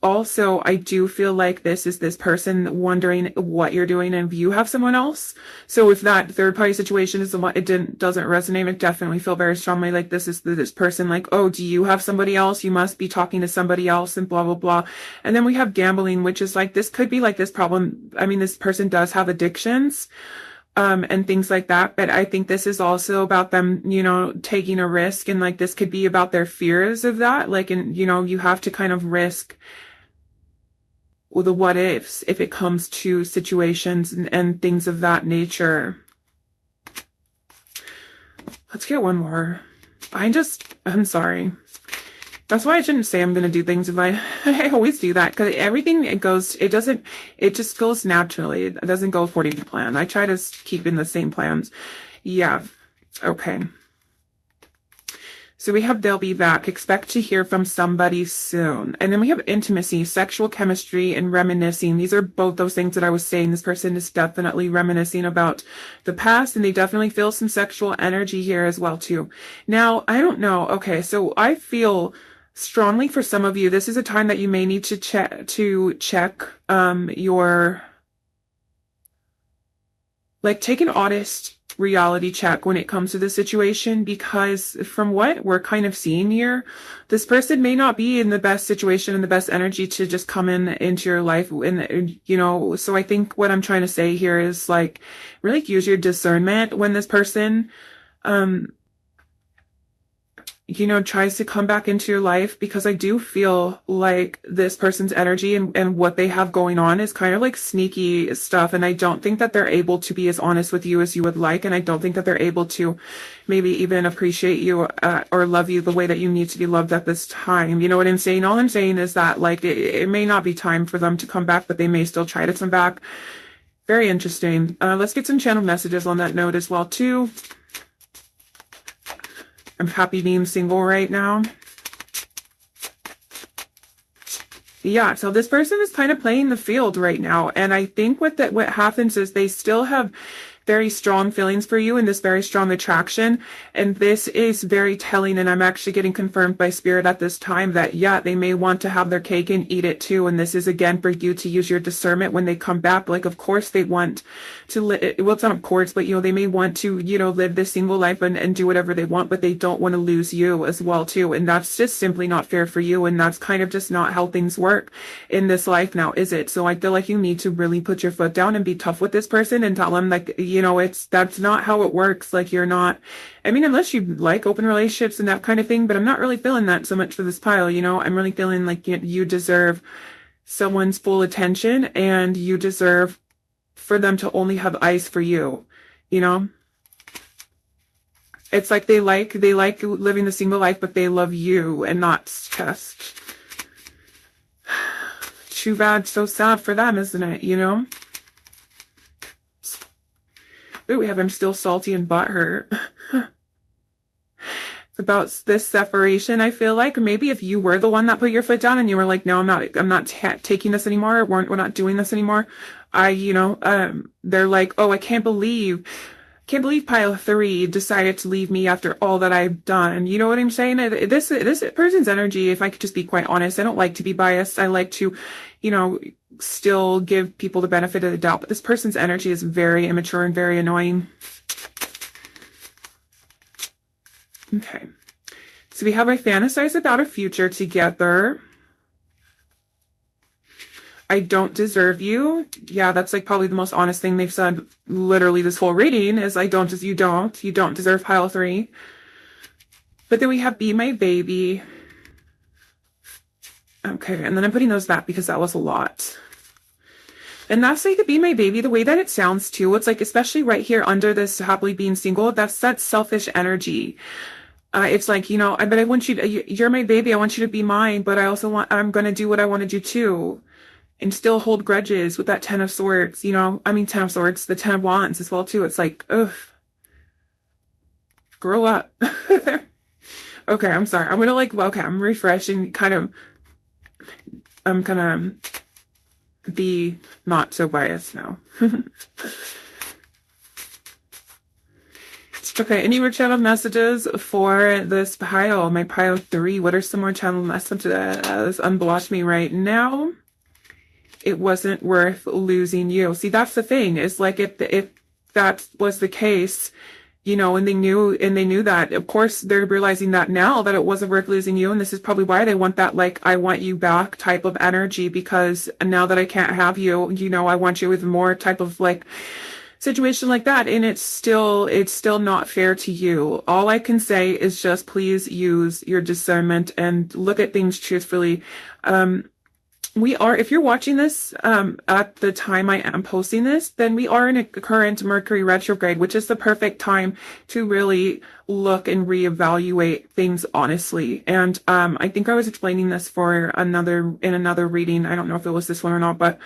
S1: Also, I do feel like this is this person wondering what you're doing and if you have someone else. So if that third party situation is the one, doesn't resonate, I definitely feel very strongly like this is this person like, oh, do you have somebody else? You must be talking to somebody else and blah, blah, blah. And then we have gambling, which is like, this could be like this problem. I mean, this person does have addictions. And things like that. But I think this is also about them, you know, taking a risk, and like this could be about their fears of that. Like, and you know, you have to kind of risk the what ifs if it comes to situations and things of that nature. Let's get one more. I'm sorry. That's why I shouldn't say I'm going to do things if I always do that, because everything, it just goes naturally. It doesn't go according to plan. I try to keep in the same plans. Yeah. Okay. So we have they'll be back. Expect to hear from somebody soon. And then we have intimacy, sexual chemistry, and reminiscing. These are both those things that I was saying. This person is definitely reminiscing about the past, and they definitely feel some sexual energy here as well too. Now, I don't know. Okay, so I feel strongly for some of you, this is a time that you may need to check your, like, take an honest reality check when it comes to the situation, because from what we're kind of seeing here, this person may not be in the best situation and the best energy to just come into your life, and you know, so I think what I'm trying to say here is like really use your discernment when this person you know, tries to come back into your life, because I do feel like this person's energy and what they have going on is kind of like sneaky stuff. And I don't think that they're able to be as honest with you as you would like. And I don't think that they're able to maybe even appreciate you or love you the way that you need to be loved at this time. You know what I'm saying? All I'm saying is that like it may not be time for them to come back, but they may still try to come back. Very interesting. Let's get some channel messages on that note as well too. I'm happy being single right now. Yeah, so this person is kind of playing the field right now. And I think what happens is they still have very strong feelings for you and this very strong attraction. And this is very telling. And I'm actually getting confirmed by spirit at this time that, yeah, they may want to have their cake and eat it too. And this is again for you to use your discernment when they come back. Like, of course they want to live, well, it's not of course, but you know, they may want to, you know, live this single life and do whatever they want, but they don't want to lose you as well too. And that's just simply not fair for you. And that's kind of just not how things work in this life now, is it? So I feel like you need to really put your foot down and be tough with this person and tell them, like, you know, that's not how it works. Like, you're not, I mean, unless you like open relationships and that kind of thing, but I'm not really feeling that so much for this pile, you know. I'm really feeling like you deserve someone's full attention, and you deserve for them to only have eyes for you, you know. It's like they like living the single life, but they love you and not just. Too bad, so sad for them, isn't it, you know? Ooh, we have him still salty and butthurt. About this separation. I feel like maybe if you were the one that put your foot down and you were like, no, I'm not taking this anymore, or we're not doing this anymore. They're like, oh, I can't believe Can't believe pile 3 decided to leave me after all that I've done. You know what I'm saying? This person's energy, if I could just be quite honest, I don't like to be biased. I like to, you know, still give people the benefit of the doubt. But this person's energy is very immature and very annoying. Okay. So we have I fantasize about a future together. I don't deserve you. Yeah, that's like probably the most honest thing they've said literally this whole reading is you don't deserve pile 3. But then we have be my baby. Okay, and then I'm putting those back because that was a lot. And that's like be my baby, the way that it sounds too. It's like, especially right here under this happily being single, that's that selfish energy. It's like, you know, but I want you to, you're my baby. I want you to be mine, but I'm going to do what I want to do too. And still hold grudges with that 10 of swords, you know, 10 of swords, the 10 of wands as well too. It's like, ugh, grow up. Okay, I'm sorry. I'm gonna okay, I'm refreshing, I'm gonna be not so biased now. Okay, any more channel messages for this pile, my pile 3? What are some more channel messages? Unblock me right now. It wasn't worth losing you. See, that's the thing. Is like if that was the case, you know, and they knew that, of course, they're realizing that now that it wasn't worth losing you. And this is probably why they want that, like, I want you back type of energy, because now that I can't have you, you know, I want you with more type of like situation like that. And it's still not fair to you. All I can say is just please use your discernment and look at things truthfully. If you're watching this at the time I am posting this, then we are in a current Mercury retrograde, which is the perfect time to really look and reevaluate things honestly. And I think I was explaining this in another reading. I don't know if it was this one or not, but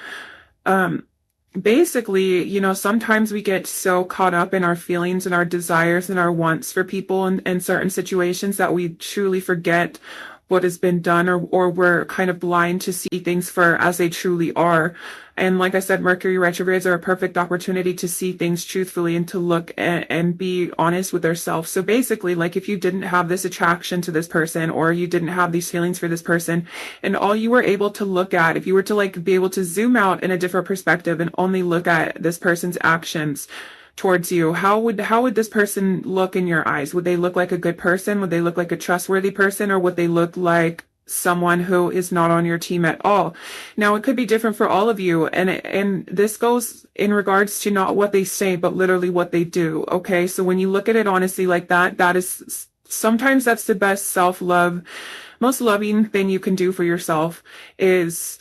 S1: basically, you know, sometimes we get so caught up in our feelings and our desires and our wants for people and certain situations that we truly forget what has been done, or we're kind of blind to see things for as they truly are. And like I said, Mercury retrogrades are a perfect opportunity to see things truthfully and to look and be honest with ourselves. So basically, like if you didn't have this attraction to this person, or you didn't have these feelings for this person, and all you were able to look at, if you were to like be able to zoom out in a different perspective and only look at this person's actions towards you, how would this person look in your eyes? Would they look like a good person? Would they look like a trustworthy person? Or would they look like someone who is not on your team at all? Now, it could be different for all of you, and this goes in regards to not what they say, but literally what they do. Okay, so when you look at it honestly like that, that is sometimes that's the best self-love, most loving thing you can do for yourself is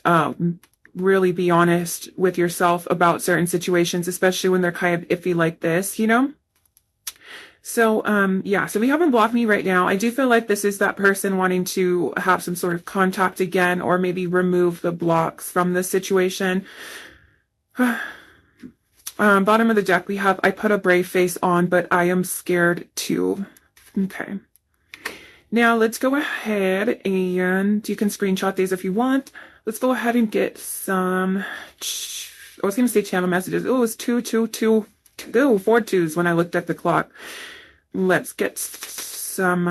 S1: really be honest with yourself about certain situations, especially when they're kind of iffy like this, you know? So, yeah, so we haven't blocked me right now. I do feel like this is that person wanting to have some sort of contact again, or maybe remove the blocks from this situation. Bottom of the deck, we have, I put a brave face on, but I am scared too. Okay. Now let's go ahead and you can screenshot these if you want. Let's go ahead and get some, I was going to say channel messages. Oh, it was 4 twos when I looked at the clock. Let's get some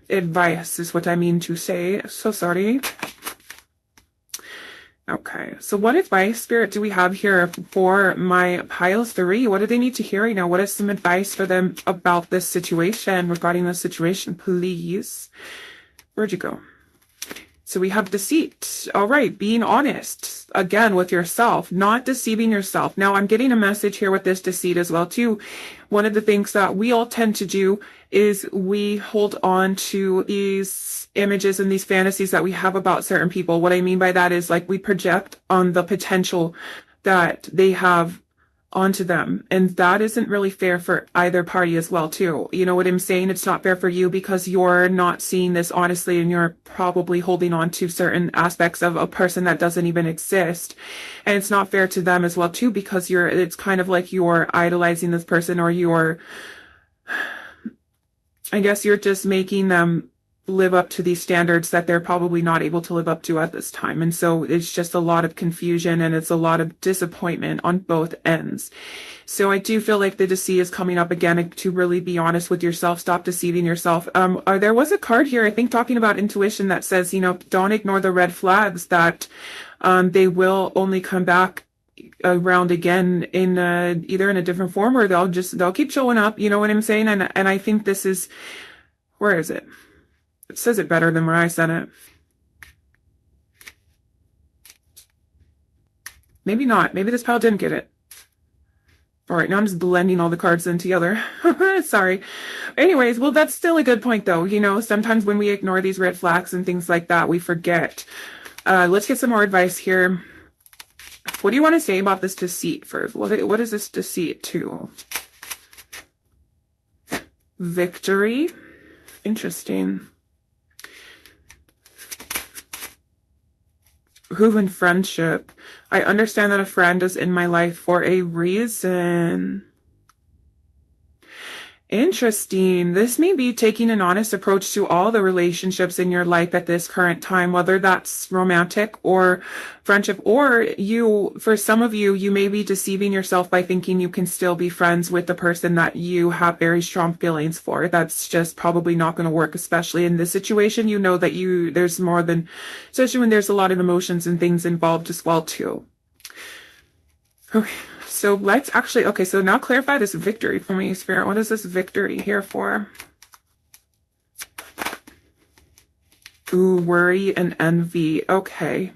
S1: advice is what I mean to say. So sorry. Okay, so what advice, Spirit, do we have here for my pile 3? What do they need to hear right now? What is some advice for them about this situation, regarding this situation, please? Where'd you go? So we have deceit. All right, being honest, again, with yourself, not deceiving yourself. Now, I'm getting a message here with this deceit as well, too. One of the things that we all tend to do is we hold on to these images and these fantasies that we have about certain people. What I mean by that is like we project on the potential that they have onto them, and that isn't really fair for either party as well too. You know what I'm saying? It's not fair for you because you're not seeing this honestly, and you're probably holding on to certain aspects of a person that doesn't even exist. And it's not fair to them as well too, because it's kind of like you're idolizing this person, or I guess you're just making them live up to these standards that they're probably not able to live up to at this time. And so it's just a lot of confusion and it's a lot of disappointment on both ends. So I do feel like the deceit is coming up again, to really be honest with yourself. Stop deceiving yourself. There was a card here, I think, talking about intuition that says, don't ignore the red flags, that they will only come back around again in either in a different form, or they'll keep showing up. You know what I'm saying? And I think this is, where is it? It says it better than where I said it. Maybe not. Maybe this pile didn't get it. All right, now I'm just blending all the cards in together. Sorry. Anyways, well, that's still a good point, though. Sometimes when we ignore these red flags and things like that, we forget. Let's get some more advice here. What do you want to say about this deceit first? What is this deceit to? Victory. Interesting. Who in friendship? I understand that a friend is in my life for a reason. Interesting. This may be taking an honest approach to all the relationships in your life at this current time, whether that's romantic or friendship, or for some of you, you may be deceiving yourself by thinking you can still be friends with the person that you have very strong feelings for. That's just probably not going to work, especially in this situation. That there's more than, especially when there's a lot of emotions and things involved as well, too. Okay. So let's actually, okay, so now clarify this victory for me, Spirit. What is this victory here for? Ooh, worry and envy. Okay.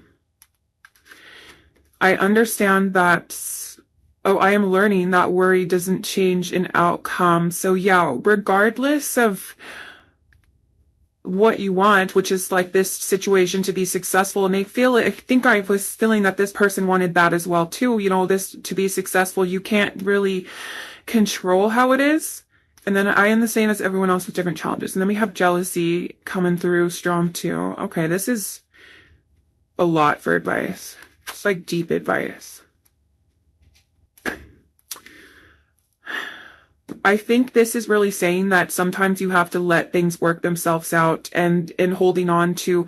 S1: I understand that, I am learning that worry doesn't change an outcome. So yeah, regardless of what you want, which is like this situation to be successful, and I think I was feeling that this person wanted that as well too. This to be successful, you can't really control how it is. And then I am the same as everyone else with different challenges. And then we have jealousy coming through strong too. Okay, this is a lot for advice. It's like deep advice. I think this is really saying that sometimes you have to let things work themselves out, and in holding on to,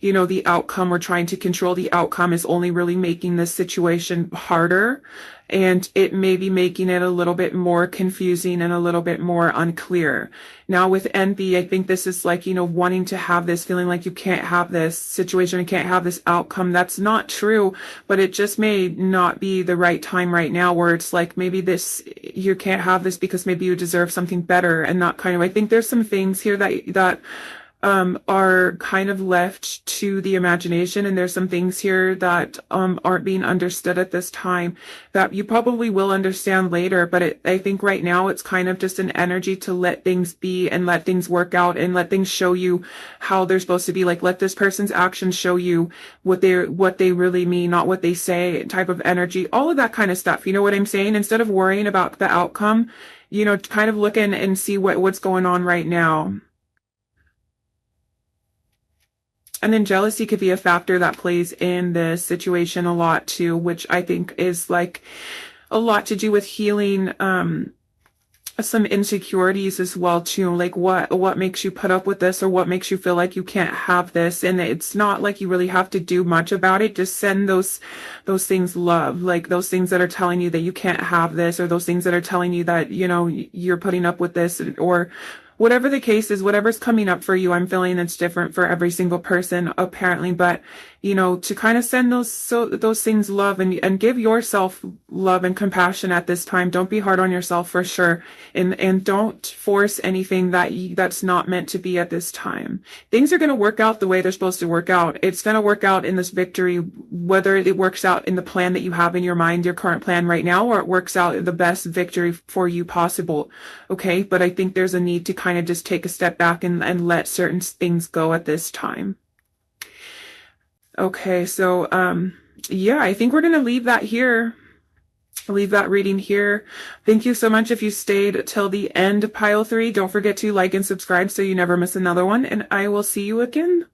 S1: the outcome or trying to control the outcome is only really making this situation harder, and it may be making it a little bit more confusing and a little bit more unclear. Now with envy, I think this is like, wanting to have this feeling like you can't have this situation, you can't have this outcome. That's not true, but it just may not be the right time right now, where it's like maybe you can't have this because maybe you deserve something better, and not kind of, I think there's some things here that are kind of left to the imagination, and there's some things here that aren't being understood at this time that you probably will understand later. But I think right now it's kind of just an energy to let things be and let things work out and let things show you how they're supposed to be. Like, let this person's actions show you what they really mean, not what they say, type of energy, all of that kind of stuff. You know what I'm saying? Instead of worrying about the outcome, kind of look in and see what's going on right now. And then jealousy could be a factor that plays in this situation a lot too, which I think is like a lot to do with healing some insecurities as well too. Like what makes you put up with this, or what makes you feel like you can't have this? And it's not like you really have to do much about it. Just send those things love, like those things that are telling you that you can't have this, or those things that are telling you that, you're putting up with this, or whatever the case is, whatever's coming up for you. I'm feeling it's different for every single person, apparently, but to kind of send those things love, and give yourself love and compassion at this time. Don't be hard on yourself, for sure, and don't force anything that's not meant to be at this time. Things are going to work out the way they're supposed to work out. It's going to work out in this victory, whether it works out in the plan that you have in your mind, your current plan right now, or it works out the best victory for you possible. Okay, but I think there's a need to kind of just take a step back and let certain things go at this time. Okay, so yeah, I think we're going to leave that here. Leave that reading here. Thank you so much if you stayed till the end of pile 3. Don't forget to like and subscribe so you never miss another one, and I will see you again